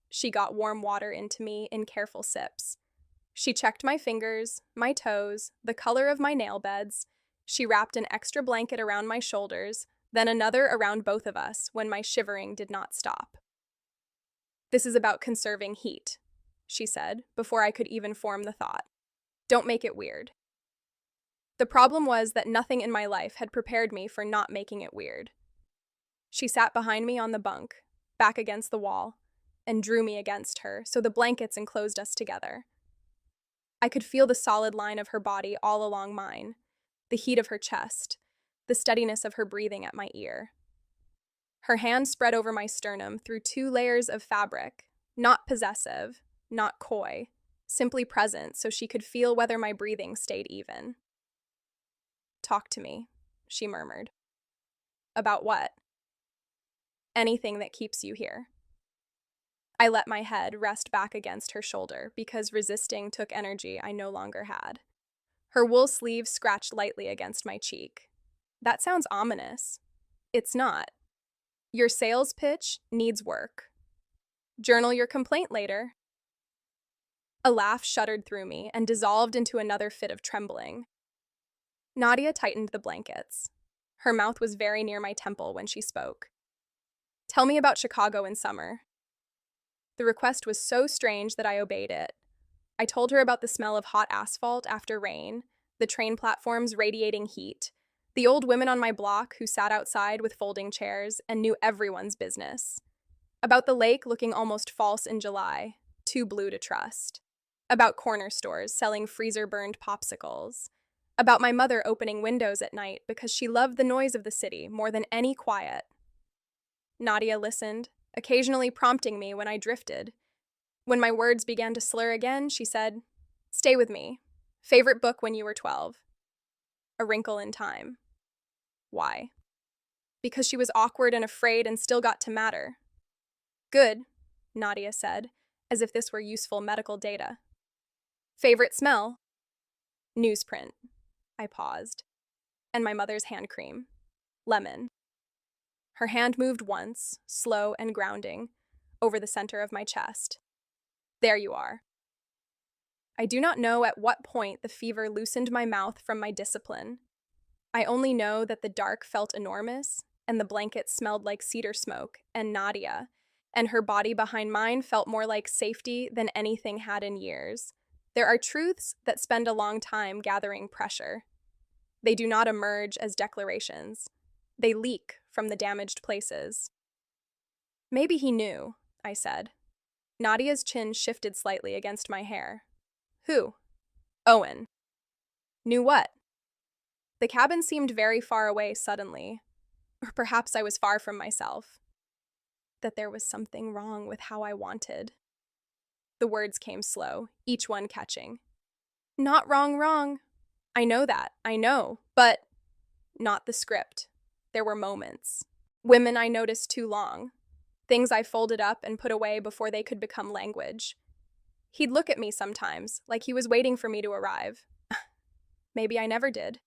She got warm water into me in careful sips. She checked my fingers, my toes, the color of my nail beds. She wrapped an extra blanket around my shoulders, then another around both of us when my shivering did not stop. "This is about conserving heat," she said, before I could even form the thought. "Don't make it weird." The problem was that nothing in my life had prepared me for not making it weird. She sat behind me on the bunk, back against the wall, and drew me against her so the blankets enclosed us together. I could feel the solid line of her body all along mine, the heat of her chest, the steadiness of her breathing at my ear. Her hand spread over my sternum through 2 layers of fabric, not possessive, not coy, simply present so she could feel whether my breathing stayed even. "Talk to me," she murmured. "About what?" "Anything that keeps you here." I let my head rest back against her shoulder because resisting took energy I no longer had. Her wool sleeve scratched lightly against my cheek. "That sounds ominous." "It's not. Your sales pitch needs work. Journal your complaint later." A laugh shuddered through me and dissolved into another fit of trembling. Nadia tightened the blankets. Her mouth was very near my temple when she spoke. "Tell me about Chicago in summer." The request was so strange that I obeyed it. I told her about the smell of hot asphalt after rain, the train platforms radiating heat, the old women on my block who sat outside with folding chairs and knew everyone's business. About the lake looking almost false in July, too blue to trust. About corner stores selling freezer-burned popsicles. About my mother opening windows at night because she loved the noise of the city more than any quiet. Nadia listened, occasionally prompting me when I drifted. When my words began to slur again, she said, "Stay with me. Favorite book when you were 12. A Wrinkle in Time." Why? Because she was awkward and afraid and still got to matter. "Good," Nadia said, as if this were useful medical data. "Favorite smell?" "Newsprint." I paused. "And my mother's hand cream. Lemon." Her hand moved once, slow and grounding, over the center of my chest. "There you are." I do not know at what point the fever loosened my mouth from my discipline. I only know that the dark felt enormous, and the blanket smelled like cedar smoke, and Nadia, and her body behind mine felt more like safety than anything had in years. There are truths that spend a long time gathering pressure. They do not emerge as declarations. They leak from the damaged places. "Maybe he knew," I said. Nadia's chin shifted slightly against my hair. "Who?" "Owen." "Knew what?" The cabin seemed very far away suddenly. Or perhaps I was far from myself. That there was something wrong with how I wanted. The words came slow, each one catching. Not wrong, wrong. I know that, I know, but not the script. There were moments. Women I noticed too long. Things I folded up and put away before they could become language. He'd look at me sometimes, like he was waiting for me to arrive. Maybe I never did.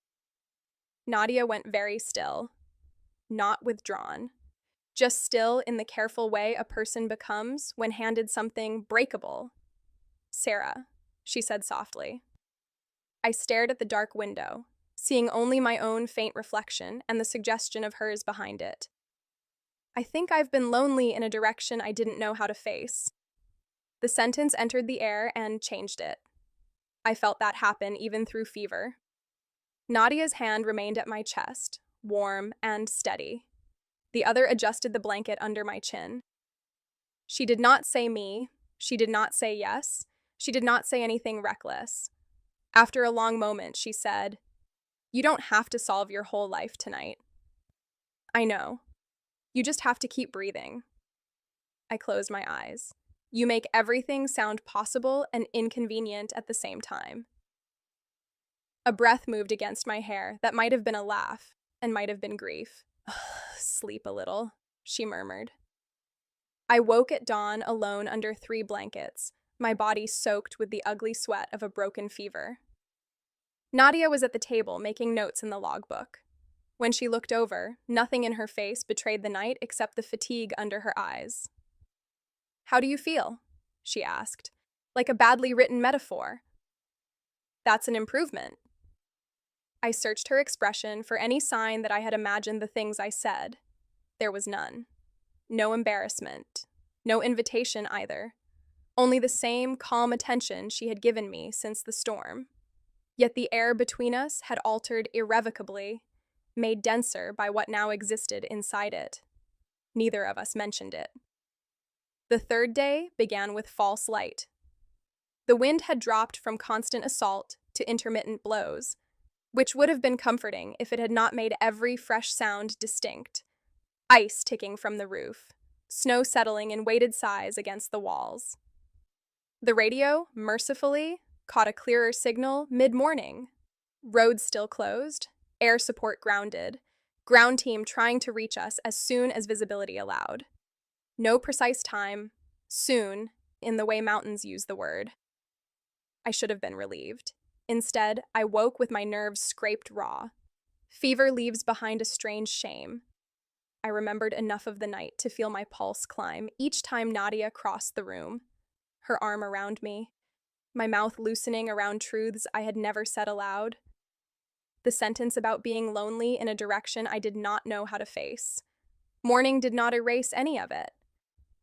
Nadia went very still, not withdrawn, just still in the careful way a person becomes when handed something breakable. Sarah, she said softly. I stared at the dark window, seeing only my own faint reflection and the suggestion of hers behind it. I think I've been lonely in a direction I didn't know how to face. The sentence entered the air and changed it. I felt that happen even through fever. Nadia's hand remained at my chest, warm and steady. The other adjusted the blanket under my chin. She did not say me. She did not say yes. She did not say anything reckless. After a long moment, she said, "You don't have to solve your whole life tonight. I know. You just have to keep breathing." I closed my eyes. You make everything sound possible and inconvenient at the same time. A breath moved against my hair that might have been a laugh and might have been grief. "Sleep a little," she murmured. I woke at dawn alone under 3 blankets, my body soaked with the ugly sweat of a broken fever. Nadia was at the table making notes in the logbook. When she looked over, nothing in her face betrayed the night except the fatigue under her eyes. "How do you feel?" she asked, like a badly written metaphor. "That's an improvement." I searched her expression for any sign that I had imagined the things I said. There was none. No embarrassment. No invitation either. Only the same calm attention she had given me since the storm. Yet the air between us had altered irrevocably, made denser by what now existed inside it. Neither of us mentioned it. The 3rd day began with false light. The wind had dropped from constant assault to intermittent blows, which would have been comforting if it had not made every fresh sound distinct. Ice ticking from the roof, snow settling in weighted sighs against the walls. The radio, mercifully, caught a clearer signal mid-morning. Roads still closed, air support grounded, ground team trying to reach us as soon as visibility allowed. No precise time, soon, in the way mountains use the word. I should have been relieved. Instead, I woke with my nerves scraped raw. Fever leaves behind a strange shame. I remembered enough of the night to feel my pulse climb each time Nadia crossed the room, her arm around me, my mouth loosening around truths I had never said aloud. The sentence about being lonely in a direction I did not know how to face. Morning did not erase any of it.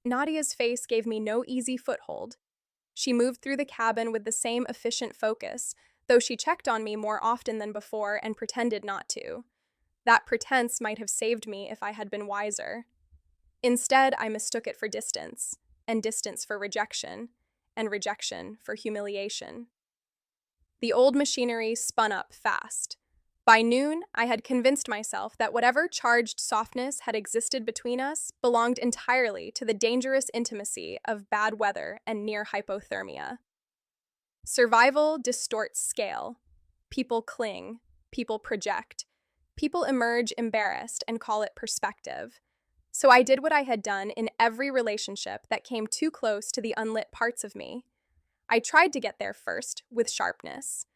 Nadia's face gave me no easy foothold. She moved through the cabin with the same efficient focus, though she checked on me more often than before and pretended not to. That pretense might have saved me if I had been wiser. Instead, I mistook it for distance, and distance for rejection, and rejection for humiliation. The old machinery spun up fast. By noon, I had convinced myself that whatever charged softness had existed between us belonged entirely to the dangerous intimacy of bad weather and near hypothermia. Survival distorts scale. People cling. People project. People emerge embarrassed and call it perspective. So I did what I had done in every relationship that came too close to the unlit parts of me. I tried to get there first, with sharpness.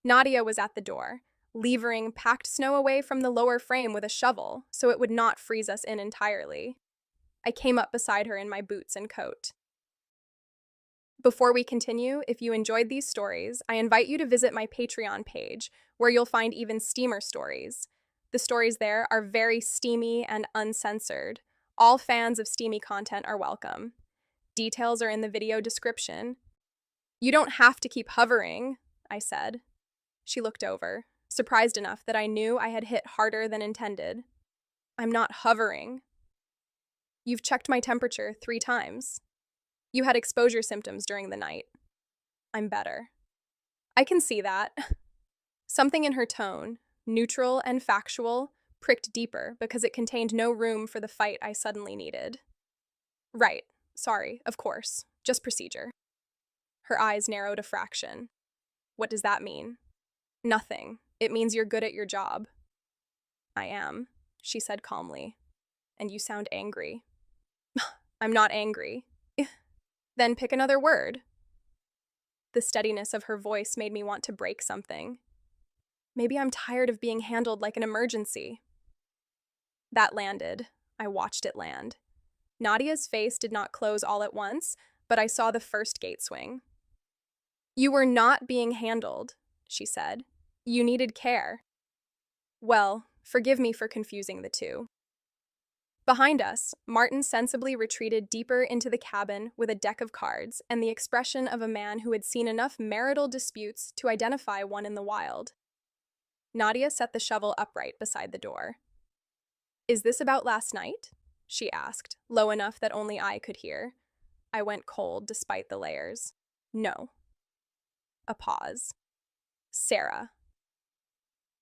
Nadia was at the door, levering packed snow away from the lower frame with a shovel so it would not freeze us in entirely. I came up beside her in my boots and coat. Before we continue, if you enjoyed these stories, I invite you to visit my Patreon page, where you'll find even steamer stories. The stories there are very steamy and uncensored. All fans of steamy content are welcome. Details are in the video description. "You don't have to keep hovering," I said. She looked over, surprised enough that I knew I had hit harder than intended. "I'm not hovering." "You've checked my temperature 3 times. You had exposure symptoms during the night." "I'm better." "I can see that." Something in her tone, neutral and factual, pricked deeper because it contained no room for the fight I suddenly needed. "Right. Sorry, of course. Just procedure." Her eyes narrowed a fraction. What does that mean? Nothing. It means you're good at your job. I am, she said calmly. And you sound angry. I'm not angry. Then pick another word. The steadiness of her voice made me want to break something. Maybe I'm tired of being handled like an emergency. That landed. I watched it land. Nadia's face did not close all at once, but I saw the first gate swing. You were not being handled, she said. You needed care. Well, forgive me for confusing the two. Behind us, Martin sensibly retreated deeper into the cabin with a deck of cards and the expression of a man who had seen enough marital disputes to identify one in the wild. Nadia set the shovel upright beside the door. Is this about last night? She asked, low enough that only I could hear. I went cold despite the layers. No. A pause. Sarah.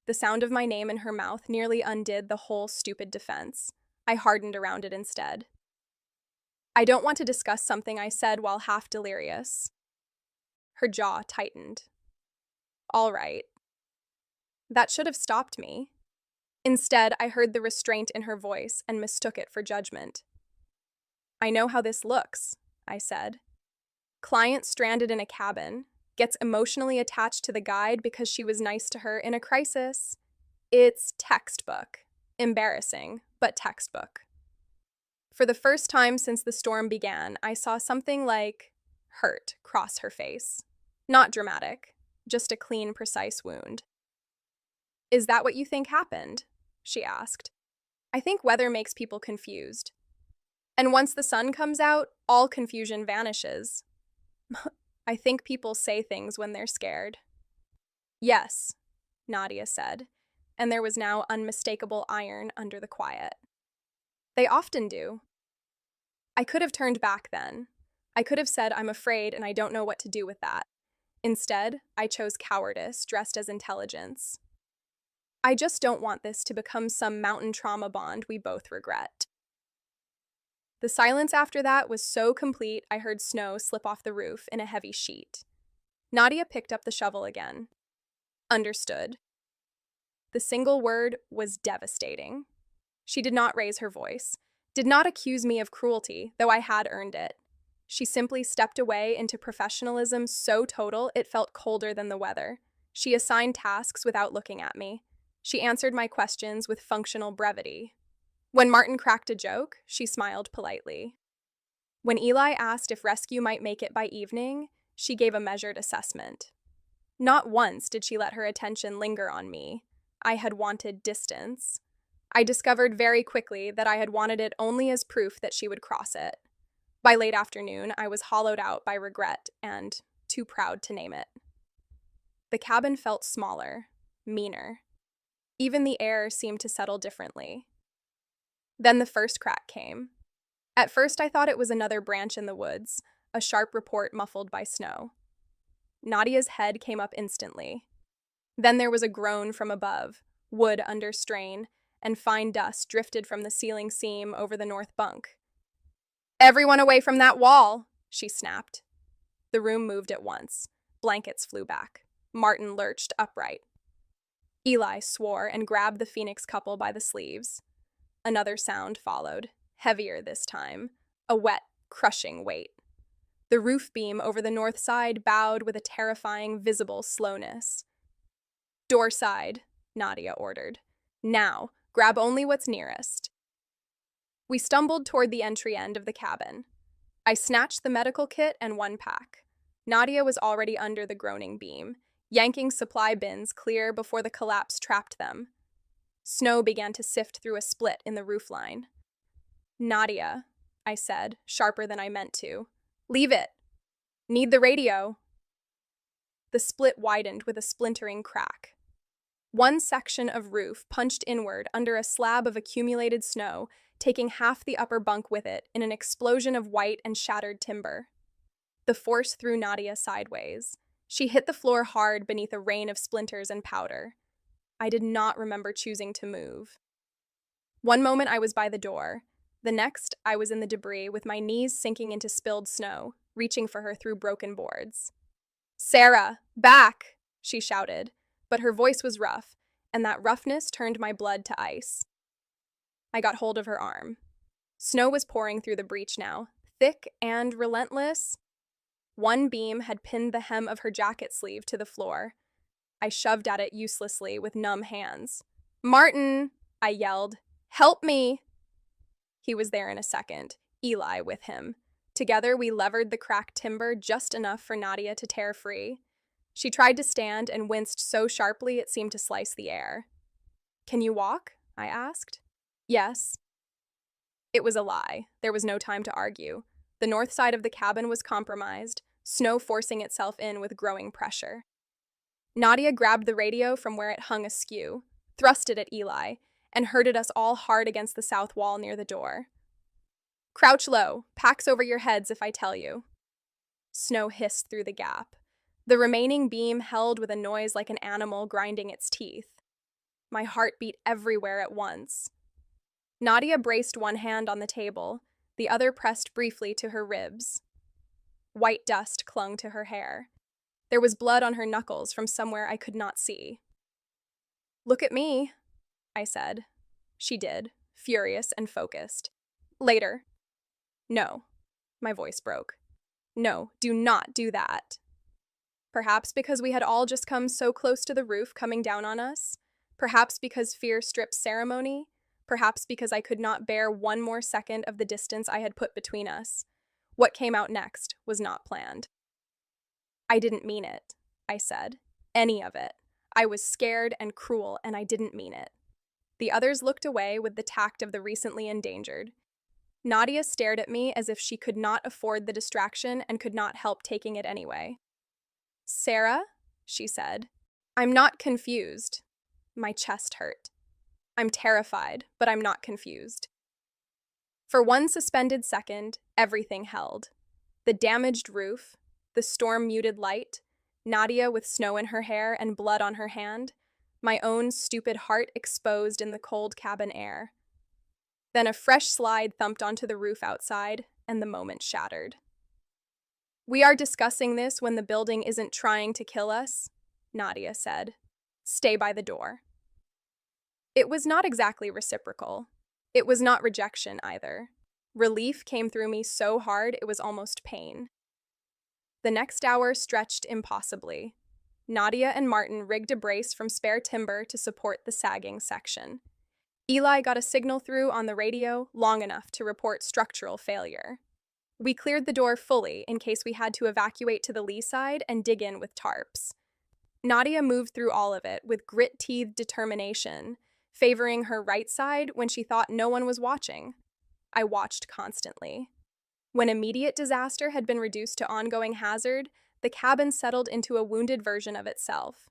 The sound of my name in her mouth nearly undid the whole stupid defense. I hardened around it instead. I don't want to discuss something I said while half delirious. Her jaw tightened. All right. That should have stopped me. Instead, I heard the restraint in her voice and mistook it for judgment. I know how this looks, I said. Client stranded in a cabin, gets emotionally attached to the guide because she was nice to her in a crisis. It's textbook. Embarrassing, but textbook. For the first time since the storm began, I saw something like hurt cross her face. Not dramatic, just a clean, precise wound. Is that what you think happened? She asked. I think weather makes people confused. And once the sun comes out, all confusion vanishes. I think people say things when they're scared. Yes, Nadia said, and there was now unmistakable iron under the quiet. They often do. I could have turned back then. I could have said I'm afraid and I don't know what to do with that. Instead, I chose cowardice dressed as intelligence. I just don't want this to become some mountain trauma bond we both regret. The silence after that was so complete I heard snow slip off the roof in a heavy sheet. Nadia picked up the shovel again. Understood. The single word was devastating. She did not raise her voice, did not accuse me of cruelty, though I had earned it. She simply stepped away into professionalism so total it felt colder than the weather. She assigned tasks without looking at me. She answered my questions with functional brevity. When Martin cracked a joke, she smiled politely. When Eli asked if rescue might make it by evening, she gave a measured assessment. Not once did she let her attention linger on me. I had wanted distance. I discovered very quickly that I had wanted it only as proof that she would cross it. By late afternoon, I was hollowed out by regret and too proud to name it. The cabin felt smaller, meaner. Even the air seemed to settle differently. Then the first crack came. At first, I thought it was another branch in the woods, a sharp report muffled by snow. Nadia's head came up instantly. Then there was a groan from above, wood under strain, and fine dust drifted from the ceiling seam over the north bunk. Everyone away from that wall, she snapped. The room moved at once. Blankets flew back. Martin lurched upright. Eli swore and grabbed the Phoenix couple by the sleeves. Another sound followed, heavier this time, a wet, crushing weight. The roof beam over the north side bowed with a terrifying, visible slowness. Door side, Nadia ordered. Now, grab only what's nearest. We stumbled toward the entry end of the cabin. I snatched the medical kit and one pack. Nadia was already under the groaning beam, yanking supply bins clear before the collapse trapped them. Snow began to sift through a split in the roofline. Nadia, I said, sharper than I meant to. Leave it. Need the radio. The split widened with a splintering crack. One section of roof punched inward under a slab of accumulated snow, taking half the upper bunk with it in an explosion of white and shattered timber. The force threw Nadia sideways. She hit the floor hard beneath a rain of splinters and powder. I did not remember choosing to move. One moment I was by the door. The next, I was in the debris with my knees sinking into spilled snow, reaching for her through broken boards. Sarah, back! she shouted, but her voice was rough, and that roughness turned my blood to ice. I got hold of her arm. Snow was pouring through the breach now, thick and relentless. One beam had pinned the hem of her jacket sleeve to the floor. I shoved at it uselessly with numb hands. "Martin!" I yelled. "Help me!" He was there in a second, Eli with him. Together, we levered the cracked timber just enough for Nadia to tear free. She tried to stand and winced so sharply it seemed to slice the air. "Can you walk?" I asked. "Yes." It was a lie. There was no time to argue. The north side of the cabin was compromised, snow forcing itself in with growing pressure. Nadia grabbed the radio from where it hung askew, thrust it at Eli, and herded us all hard against the south wall near the door. "Crouch low, packs over your heads if I tell you." Snow hissed through the gap. The remaining beam held with a noise like an animal grinding its teeth. My heart beat everywhere at once. Nadia braced one hand on the table, the other pressed briefly to her ribs. White dust clung to her hair. There was blood on her knuckles from somewhere I could not see. "Look at me," I said. She did, furious and focused. "Later." "No." My voice broke. "No, do not do that." Perhaps because we had all just come so close to the roof coming down on us. Perhaps because fear strips ceremony. Perhaps because I could not bear one more second of the distance I had put between us. What came out next was not planned. "I didn't mean it," I said. "Any of it. I was scared and cruel, and I didn't mean it." The others looked away with the tact of the recently endangered. Nadia stared at me as if she could not afford the distraction and could not help taking it anyway. "Sarah," she said, "I'm not confused." My chest hurt. "I'm terrified, but I'm not confused." For one suspended second, everything held. The damaged roof, the storm-muted light, Nadia with snow in her hair and blood on her hand, my own stupid heart exposed in the cold cabin air. Then a fresh slide thumped onto the roof outside, and the moment shattered. "We are discussing this when the building isn't trying to kill us," Nadia said. "Stay by the door." It was not exactly reciprocal. It was not rejection either. Relief came through me so hard it was almost pain. The next hour stretched impossibly. Nadia and Martin rigged a brace from spare timber to support the sagging section. Eli got a signal through on the radio long enough to report structural failure. We cleared the door fully in case we had to evacuate to the lee side and dig in with tarps. Nadia moved through all of it with grit-teethed determination, favoring her right side when she thought no one was watching. I watched constantly. When immediate disaster had been reduced to ongoing hazard, the cabin settled into a wounded version of itself.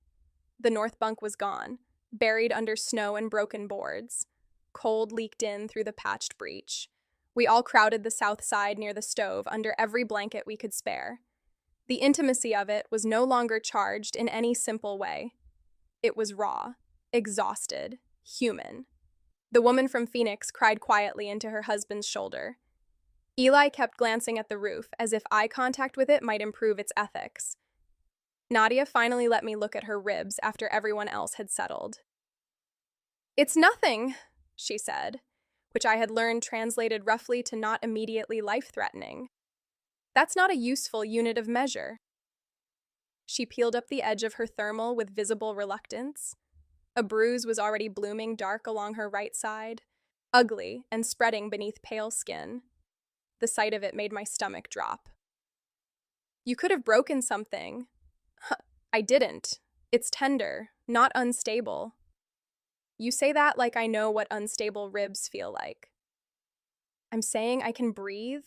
The north bunk was gone, buried under snow and broken boards. Cold leaked in through the patched breach. We all crowded the south side near the stove under every blanket we could spare. The intimacy of it was no longer charged in any simple way. It was raw, exhausted, human. The woman from Phoenix cried quietly into her husband's shoulder. Eli kept glancing at the roof as if eye contact with it might improve its ethics. Nadia finally let me look at her ribs after everyone else had settled. "It's nothing," she said, which I had learned translated roughly to not immediately life-threatening. That's not a useful unit of measure. She peeled up the edge of her thermal with visible reluctance. A bruise was already blooming dark along her right side, ugly and spreading beneath pale skin. The sight of it made my stomach drop. "You could have broken something." "I didn't. It's tender, not unstable." "You say that like I know what unstable ribs feel like." "I'm saying I can breathe."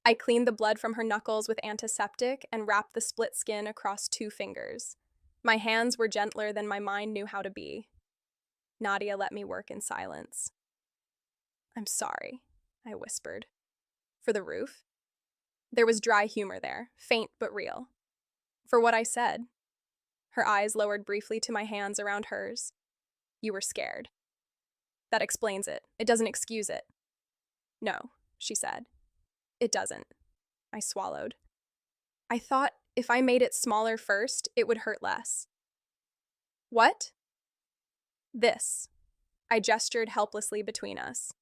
I cleaned the blood from her knuckles with antiseptic and wrapped the split skin across 2 fingers. My hands were gentler than my mind knew how to be. Nadia let me work in silence. "I'm sorry," I whispered. "For the roof?" There was dry humor there, faint but real. "For what I said." Her eyes lowered briefly to my hands around hers. "You were scared." "That explains it. It doesn't excuse it." "No," she said. "It doesn't." I swallowed. "I thought if I made it smaller first, it would hurt less." What? This. I gestured helplessly between us.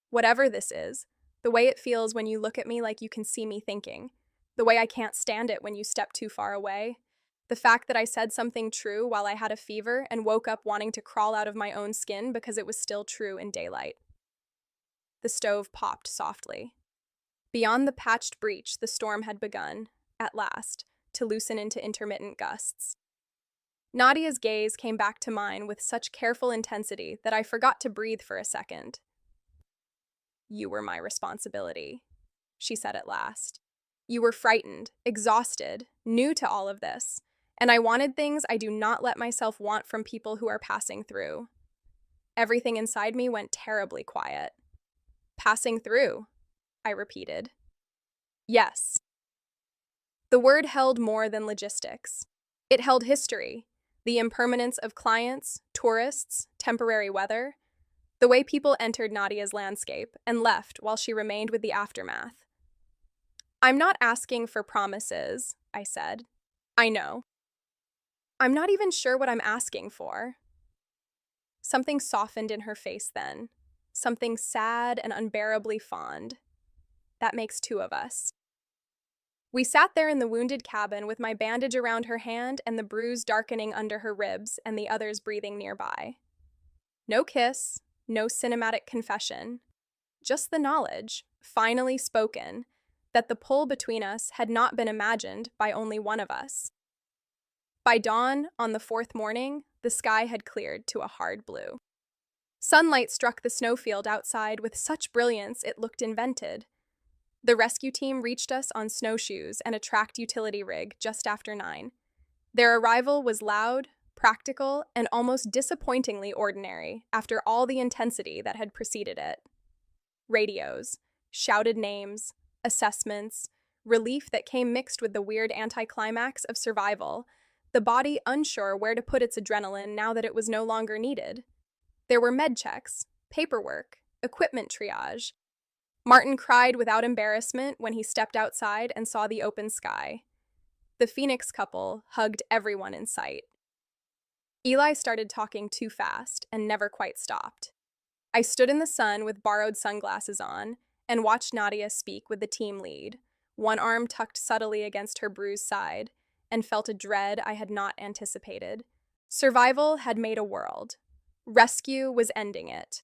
Whatever this is, the way it feels when you look at me like you can see me thinking, the way I can't stand it when you step too far away, the fact that I said something true while I had a fever and woke up wanting to crawl out of my own skin because it was still true in daylight. The stove popped softly. Beyond the patched breach, the storm had begun, at last, to loosen into intermittent gusts. Nadia's gaze came back to mine with such careful intensity that I forgot to breathe for a second. "You were my responsibility," she said at last. "You were frightened, exhausted, new to all of this, and I wanted things I do not let myself want from people who are passing through." Everything inside me went terribly quiet. "Passing through," I repeated. "Yes." The word held more than logistics. It held history, the impermanence of clients, tourists, temporary weather, the way people entered Nadia's landscape and left while she remained with the aftermath. "I'm not asking for promises," I said. "I know. I'm not even sure what I'm asking for." Something softened in her face then, something sad and unbearably fond. "That makes two of us." We sat there in the wounded cabin with my bandage around her hand and the bruise darkening under her ribs and the others breathing nearby. No kiss, no cinematic confession, just the knowledge, finally spoken, that the pull between us had not been imagined by only one of us. By dawn, on the fourth morning, the sky had cleared to a hard blue. Sunlight struck the snowfield outside with such brilliance it looked invented. The rescue team reached us on snowshoes and a tracked utility rig just after 9. Their arrival was loud, practical, and almost disappointingly ordinary after all the intensity that had preceded it. Radios, shouted names, assessments, relief that came mixed with the weird anticlimax of survival, the body unsure where to put its adrenaline now that it was no longer needed. There were med checks, paperwork, equipment triage. Martin cried without embarrassment when he stepped outside and saw the open sky. The Phoenix couple hugged everyone in sight. Eli started talking too fast and never quite stopped. I stood in the sun with borrowed sunglasses on and watched Nadia speak with the team lead, one arm tucked subtly against her bruised side, and felt a dread I had not anticipated. Survival had made a world. Rescue was ending it.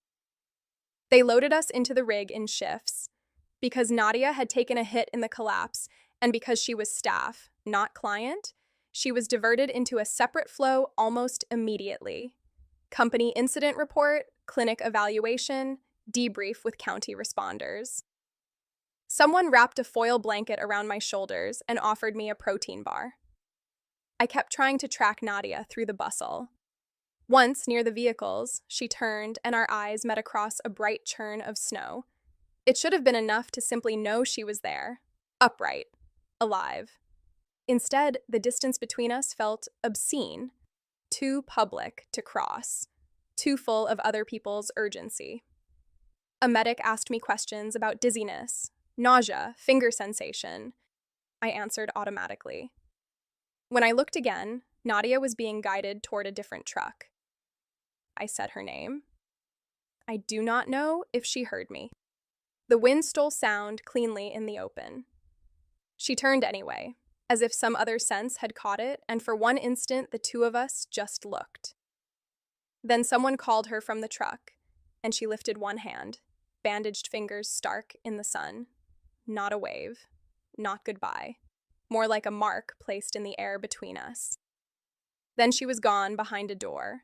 They loaded us into the rig in shifts. Because Nadia had taken a hit in the collapse, and because she was staff, not client, she was diverted into a separate flow almost immediately. Company incident report, clinic evaluation, debrief with county responders. Someone wrapped a foil blanket around my shoulders and offered me a protein bar. I kept trying to track Nadia through the bustle. Once, near the vehicles, she turned and our eyes met across a bright churn of snow. It should have been enough to simply know she was there, upright, alive. Instead, the distance between us felt obscene, too public to cross, too full of other people's urgency. A medic asked me questions about dizziness, nausea, finger sensation. I answered automatically. When I looked again, Nadia was being guided toward a different truck. I said her name. I do not know if she heard me. The wind stole sound cleanly in the open. She turned anyway, as if some other sense had caught it, and for one instant the two of us just looked. Then someone called her from the truck, and she lifted one hand, bandaged fingers stark in the sun. Not a wave, not goodbye, more like a mark placed in the air between us. Then she was gone behind a door.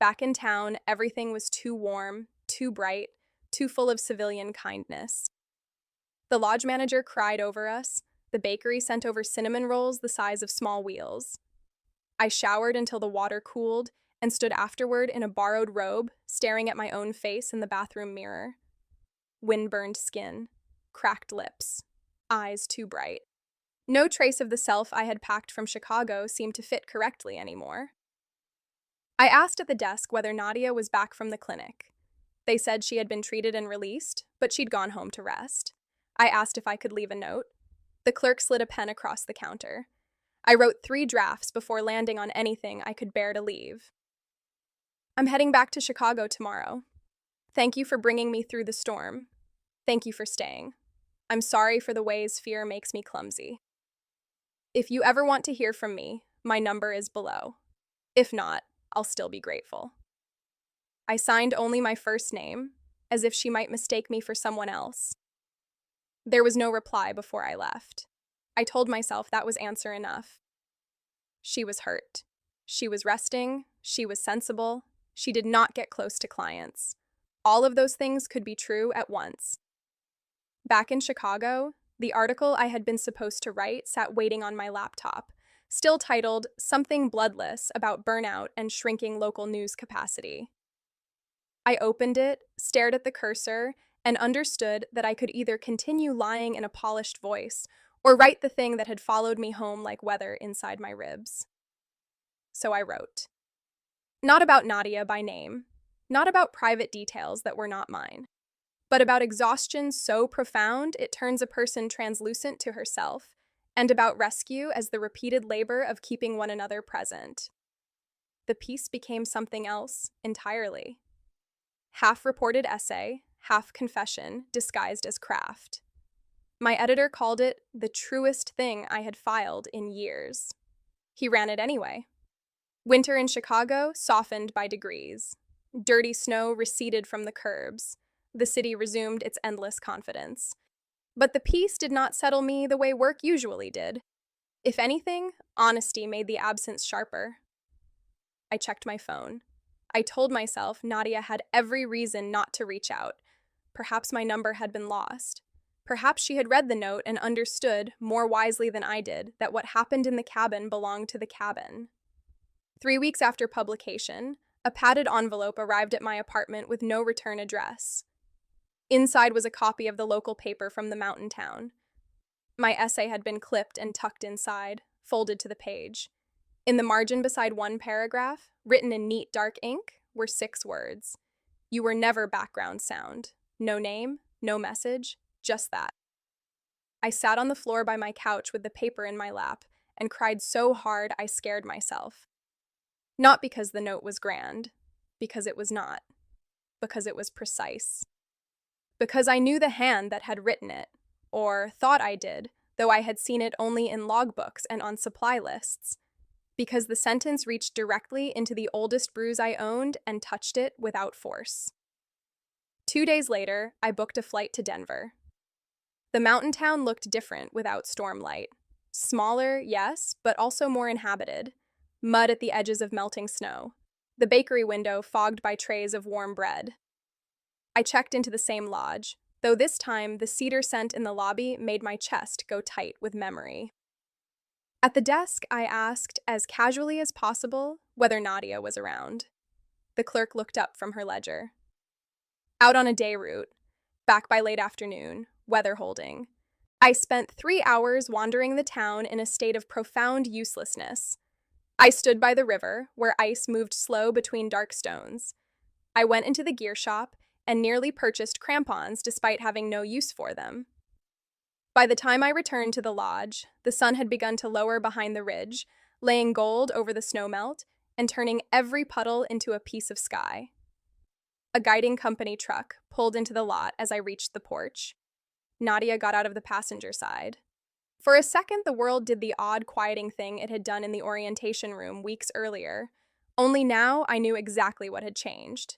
Back in town, everything was too warm, too bright, too full of civilian kindness. The lodge manager cried over us. The bakery sent over cinnamon rolls the size of small wheels. I showered until the water cooled and stood afterward in a borrowed robe, staring at my own face in the bathroom mirror. Wind-burned skin, cracked lips, eyes too bright. No trace of the self I had packed from Chicago seemed to fit correctly anymore. I asked at the desk whether Nadia was back from the clinic. They said she had been treated and released, but she'd gone home to rest. I asked if I could leave a note. The clerk slid a pen across the counter. I wrote 3 drafts before landing on anything I could bear to leave. I'm heading back to Chicago tomorrow. Thank you for bringing me through the storm. Thank you for staying. I'm sorry for the ways fear makes me clumsy. If you ever want to hear from me, my number is below. If not, I'll still be grateful. I signed only my first name, as if she might mistake me for someone else. There was no reply before I left. I told myself that was answer enough. She was hurt. She was resting. She was sensible. She did not get close to clients. All of those things could be true at once. Back in Chicago, the article I had been supposed to write sat waiting on my laptop, still titled Something Bloodless about Burnout and Shrinking Local News Capacity. I opened it, stared at the cursor, and understood that I could either continue lying in a polished voice or write the thing that had followed me home like weather inside my ribs. So I wrote. Not about Nadia by name, not about private details that were not mine, but about exhaustion so profound it turns a person translucent to herself, and about rescue as the repeated labor of keeping one another present. The piece became something else entirely. Half reported essay, half confession, disguised as craft. My editor called it the truest thing I had filed in years. He ran it anyway. Winter in Chicago softened by degrees. Dirty snow receded from the curbs. The city resumed its endless confidence. But the piece did not settle me the way work usually did. If anything, honesty made the absence sharper. I checked my phone. I told myself Nadia had every reason not to reach out. Perhaps my number had been lost. Perhaps she had read the note and understood, more wisely than I did, that what happened in the cabin belonged to the cabin. 3 weeks after publication, a padded envelope arrived at my apartment with no return address. Inside was a copy of the local paper from the mountain town. My essay had been clipped and tucked inside, folded to the page. In the margin beside one paragraph, written in neat dark ink, were 6 words. You were never background sound. No name, no message, just that. I sat on the floor by my couch with the paper in my lap and cried so hard I scared myself. Not because the note was grand, because it was not, because it was precise. Because I knew the hand that had written it, or thought I did, though I had seen it only in logbooks and on supply lists. Because the sentence reached directly into the oldest bruise I owned and touched it without force. 2 days later, I booked a flight to Denver. The mountain town looked different without stormlight. Smaller, yes, but also more inhabited. Mud at the edges of melting snow. The bakery window fogged by trays of warm bread. I checked into the same lodge, though this time the cedar scent in the lobby made my chest go tight with memory. At the desk, I asked, as casually as possible, whether Nadia was around. The clerk looked up from her ledger. Out on a day route, back by late afternoon, weather holding. I spent 3 hours wandering the town in a state of profound uselessness. I stood by the river, where ice moved slow between dark stones. I went into the gear shop and nearly purchased crampons despite having no use for them. By the time I returned to the lodge, the sun had begun to lower behind the ridge, laying gold over the snowmelt and turning every puddle into a piece of sky. A guiding company truck pulled into the lot as I reached the porch. Nadia got out of the passenger side. For a second, the world did the odd quieting thing it had done in the orientation room weeks earlier. Only now I knew exactly what had changed.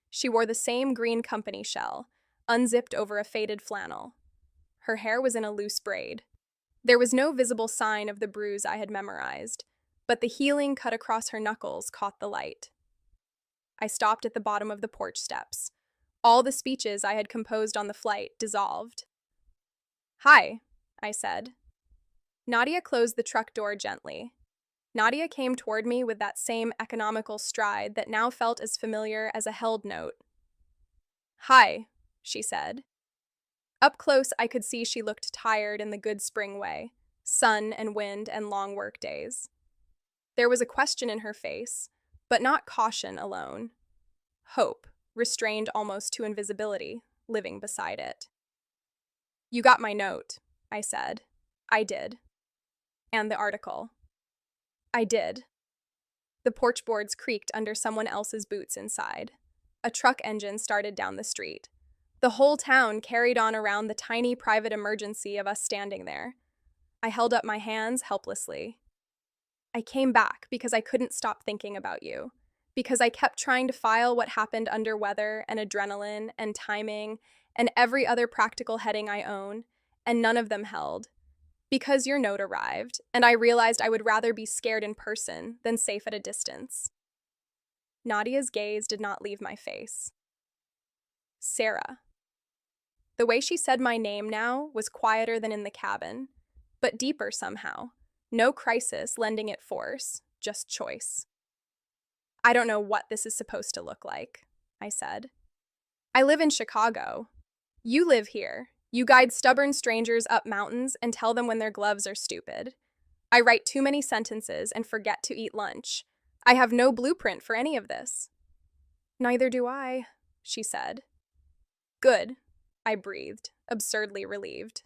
She wore the same green company shell, unzipped over a faded flannel. Her hair was in a loose braid. There was no visible sign of the bruise I had memorized, but the healing cut across her knuckles caught the light. I stopped at the bottom of the porch steps. All the speeches I had composed on the flight dissolved. "Hi," I said. Nadia closed the truck door gently. Nadia came toward me with that same economical stride that now felt as familiar as a held note. "Hi," she said. Up close, I could see she looked tired in the good spring way, sun and wind and long work days. There was a question in her face, but not caution alone. Hope, restrained almost to invisibility, living beside it. "You got my note," I said. I did. "And the article." I did. The porch boards creaked under someone else's boots inside. A truck engine started down the street. The whole town carried on around the tiny private emergency of us standing there. I held up my hands helplessly. I came back because I couldn't stop thinking about you. Because I kept trying to file what happened under weather and adrenaline and timing and every other practical heading I own, and none of them held. Because your note arrived, and I realized I would rather be scared in person than safe at a distance. Nadia's gaze did not leave my face. Sarah. The way she said my name now was quieter than in the cabin, but deeper somehow. No crisis lending it force, just choice. I don't know what this is supposed to look like, I said. I live in Chicago. You live here. You guide stubborn strangers up mountains and tell them when their gloves are stupid. I write too many sentences and forget to eat lunch. I have no blueprint for any of this. Neither do I, she said. Good, I breathed, absurdly relieved.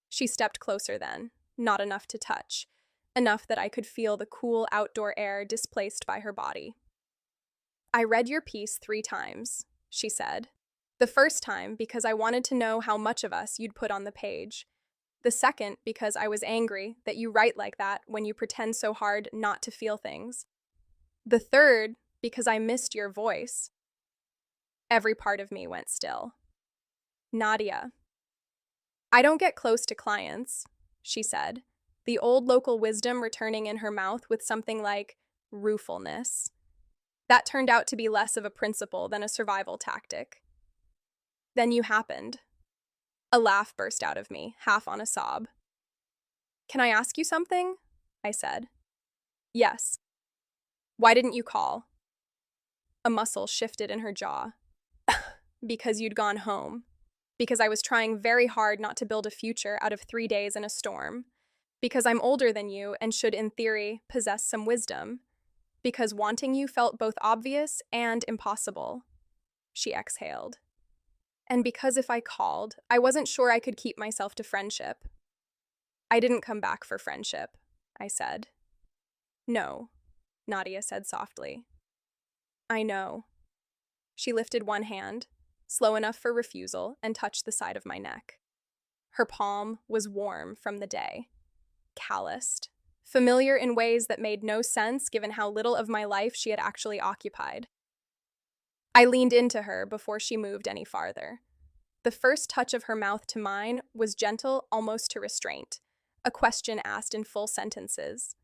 She stepped closer then, not enough to touch, enough that I could feel the cool outdoor air displaced by her body. I read your piece 3 times, she said. The first time because I wanted to know how much of us you'd put on the page. The second because I was angry that you write like that when you pretend so hard not to feel things. The third because I missed your voice. Every part of me went still. Nadia. I don't get close to clients, she said, the old local wisdom returning in her mouth with something like ruefulness. That turned out to be less of a principle than a survival tactic. Then you happened. A laugh burst out of me, half on a sob. Can I ask you something? I said. Yes. Why didn't you call? A muscle shifted in her jaw. Because you'd gone home. Because I was trying very hard not to build a future out of 3 days in a storm. Because I'm older than you and should, in theory, possess some wisdom. Because wanting you felt both obvious and impossible. She exhaled. And because if I called, I wasn't sure I could keep myself to friendship. I didn't come back for friendship, I said. No, Nadia said softly. I know. She lifted one hand, slow enough for refusal, and touched the side of my neck. Her palm was warm from the day, calloused, familiar in ways that made no sense given how little of my life she had actually occupied. I leaned into her before she moved any farther. The first touch of her mouth to mine was gentle almost to restraint, a question asked in full sentences.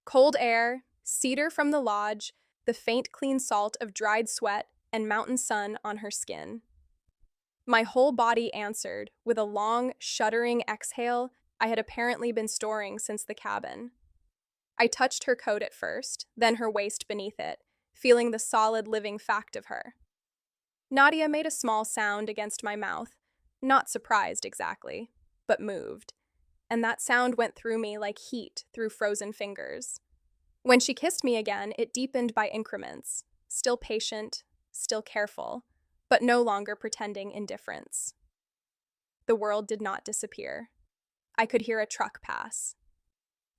Cold air, cedar from the lodge, the faint clean salt of dried sweat and mountain sun on her skin. My whole body answered with a long, shuddering exhale I had apparently been storing since the cabin. I touched her coat at first, then her waist beneath it, feeling the solid living fact of her. Nadia made a small sound against my mouth, not surprised exactly, but moved, and that sound went through me like heat through frozen fingers. When she kissed me again, it deepened by increments, still patient, still careful, but no longer pretending indifference. The world did not disappear. I could hear a truck pass.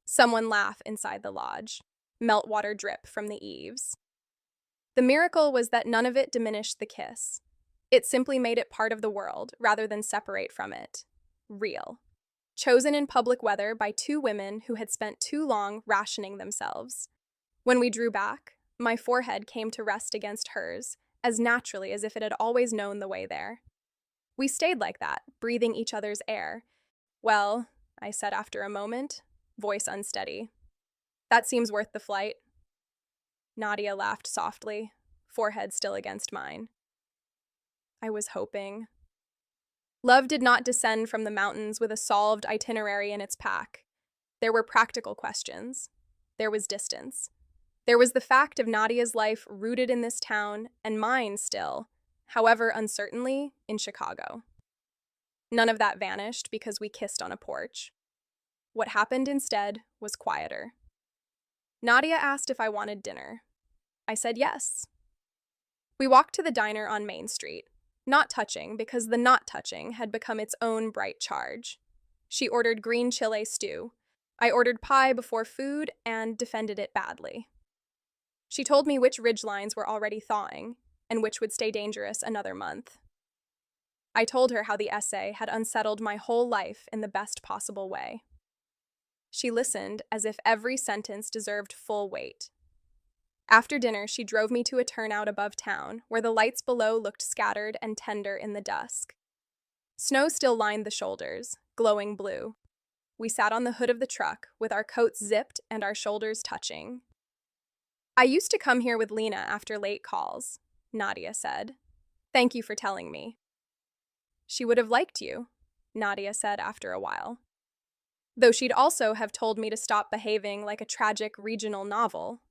Someone laugh inside the lodge, meltwater drip from the eaves. The miracle was that none of it diminished the kiss. It simply made it part of the world rather than separate from it. Real. Chosen in public weather by 2 women who had spent too long rationing themselves. When we drew back, my forehead came to rest against hers, as naturally as if it had always known the way there. We stayed like that, breathing each other's air. Well, I said after a moment, voice unsteady. That seems worth the flight. Nadia laughed softly, forehead still against mine. I was hoping. Love did not descend from the mountains with a solved itinerary in its pack. There were practical questions. There was distance. There was the fact of Nadia's life rooted in this town, and mine still, however uncertainly, in Chicago. None of that vanished because we kissed on a porch. What happened instead was quieter. Nadia asked if I wanted dinner. I said yes. We walked to the diner on Main Street, not touching because the not touching had become its own bright charge. She ordered green chile stew, I ordered pie before food and defended it badly. She told me which ridgelines were already thawing and which would stay dangerous another month. I told her how the essay had unsettled my whole life in the best possible way. She listened as if every sentence deserved full weight. After dinner, she drove me to a turnout above town, where the lights below looked scattered and tender in the dusk. Snow still lined the shoulders, glowing blue. We sat on the hood of the truck, with our coats zipped and our shoulders touching. I used to come here with Lena after late calls, Nadia said. Thank you for telling me. She would have liked you, Nadia said after a while. Though she'd also have told me to stop behaving like a tragic regional novel.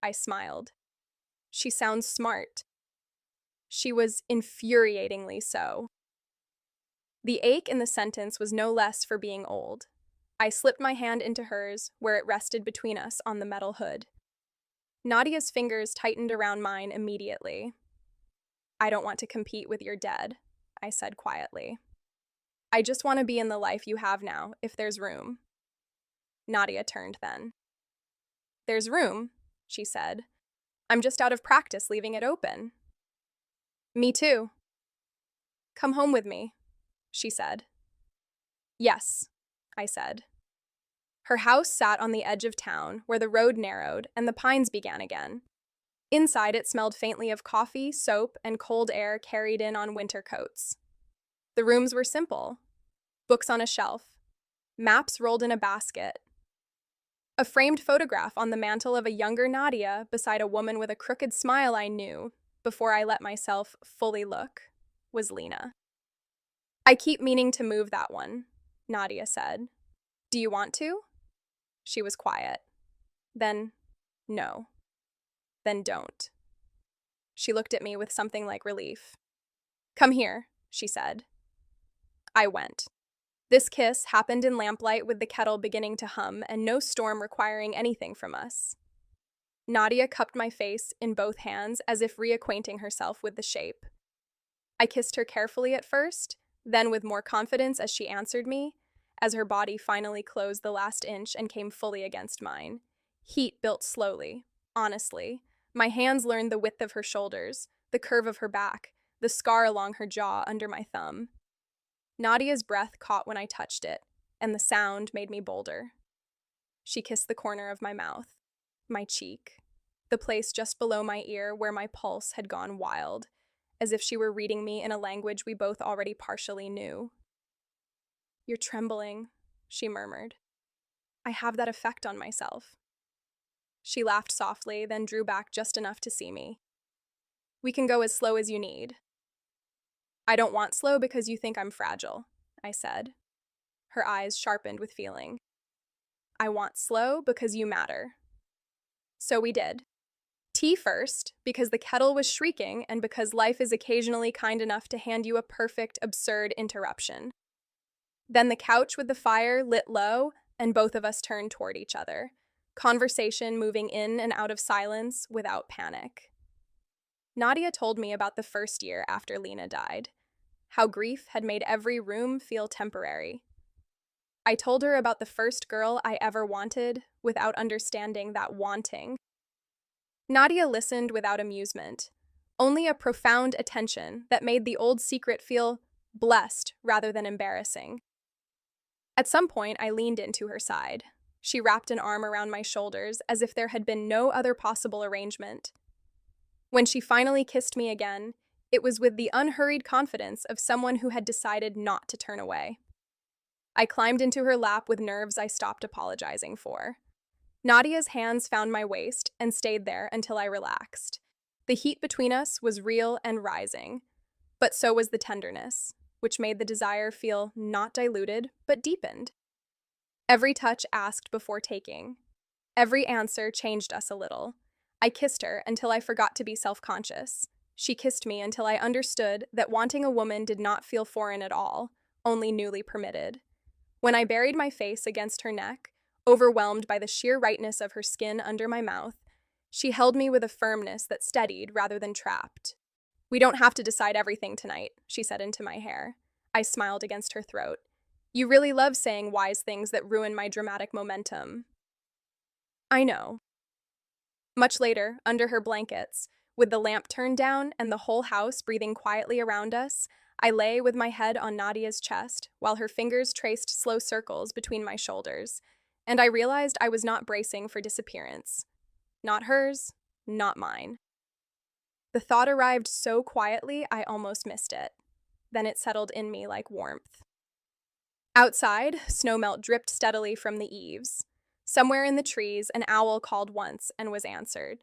I smiled. She sounds smart. She was infuriatingly so. The ache in the sentence was no less for being old. I slipped my hand into hers, where it rested between us on the metal hood. Nadia's fingers tightened around mine immediately. I don't want to compete with your dead, I said quietly. I just want to be in the life you have now, if there's room. Nadia turned then. There's room, she said. I'm just out of practice leaving it open. Me too. Come home with me, she said. Yes, I said. Her house sat on the edge of town, where the road narrowed and the pines began again. Inside it smelled faintly of coffee, soap, and cold air carried in on winter coats. The rooms were simple. Books on a shelf, maps rolled in a basket. A framed photograph on the mantel of a younger Nadia beside a woman with a crooked smile I knew, before I let myself fully look, was Lena. I keep meaning to move that one, Nadia said. Do you want to? She was quiet. Then, no. Then don't. She looked at me with something like relief. Come here, she said. I went. This kiss happened in lamplight with the kettle beginning to hum and no storm requiring anything from us. Nadia cupped my face in both hands as if reacquainting herself with the shape. I kissed her carefully at first, then with more confidence as she answered me, as her body finally closed the last inch and came fully against mine. Heat built slowly, honestly. My hands learned the width of her shoulders, the curve of her back, the scar along her jaw under my thumb. Nadia's breath caught when I touched it, and the sound made me bolder. She kissed the corner of my mouth, my cheek, the place just below my ear where my pulse had gone wild, as if she were reading me in a language we both already partially knew. You're trembling, she murmured. I have that effect on myself. She laughed softly, then drew back just enough to see me. We can go as slow as you need. I don't want slow because you think I'm fragile, I said. Her eyes sharpened with feeling. I want slow because you matter. So we did. Tea first, because the kettle was shrieking and because life is occasionally kind enough to hand you a perfect, absurd interruption. Then the couch with the fire lit low, and both of us turned toward each other, conversation moving in and out of silence without panic. Nadia told me about the first year after Lena died, how grief had made every room feel temporary. I told her about the first girl I ever wanted without understanding that wanting. Nadia listened without amusement, only a profound attention that made the old secret feel blessed rather than embarrassing. At some point, I leaned into her side. She wrapped an arm around my shoulders as if there had been no other possible arrangement. When she finally kissed me again, it was with the unhurried confidence of someone who had decided not to turn away. I climbed into her lap with nerves I stopped apologizing for. Nadia's hands found my waist and stayed there until I relaxed. The heat between us was real and rising, but so was the tenderness, which made the desire feel not diluted, but deepened. Every touch asked before taking. Every answer changed us a little. I kissed her until I forgot to be self-conscious. She kissed me until I understood that wanting a woman did not feel foreign at all, only newly permitted. When I buried my face against her neck, overwhelmed by the sheer rightness of her skin under my mouth, she held me with a firmness that steadied rather than trapped. We don't have to decide everything tonight, she said into my hair. I smiled against her throat. You really love saying wise things that ruin my dramatic momentum. I know. Much later, under her blankets, with the lamp turned down and the whole house breathing quietly around us, I lay with my head on Nadia's chest while her fingers traced slow circles between my shoulders, and I realized I was not bracing for disappearance. Not hers, not mine. The thought arrived so quietly I almost missed it. Then it settled in me like warmth. Outside, snowmelt dripped steadily from the eaves. Somewhere in the trees, an owl called once and was answered.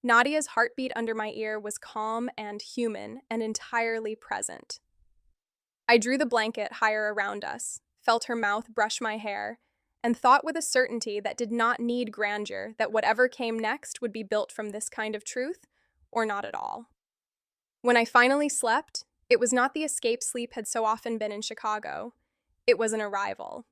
Nadia's heartbeat under my ear was calm and human and entirely present. I drew the blanket higher around us, felt her mouth brush my hair, and thought with a certainty that did not need grandeur that whatever came next would be built from this kind of truth, or not at all. When I finally slept, it was not the escape sleep had so often been in Chicago. It was an arrival.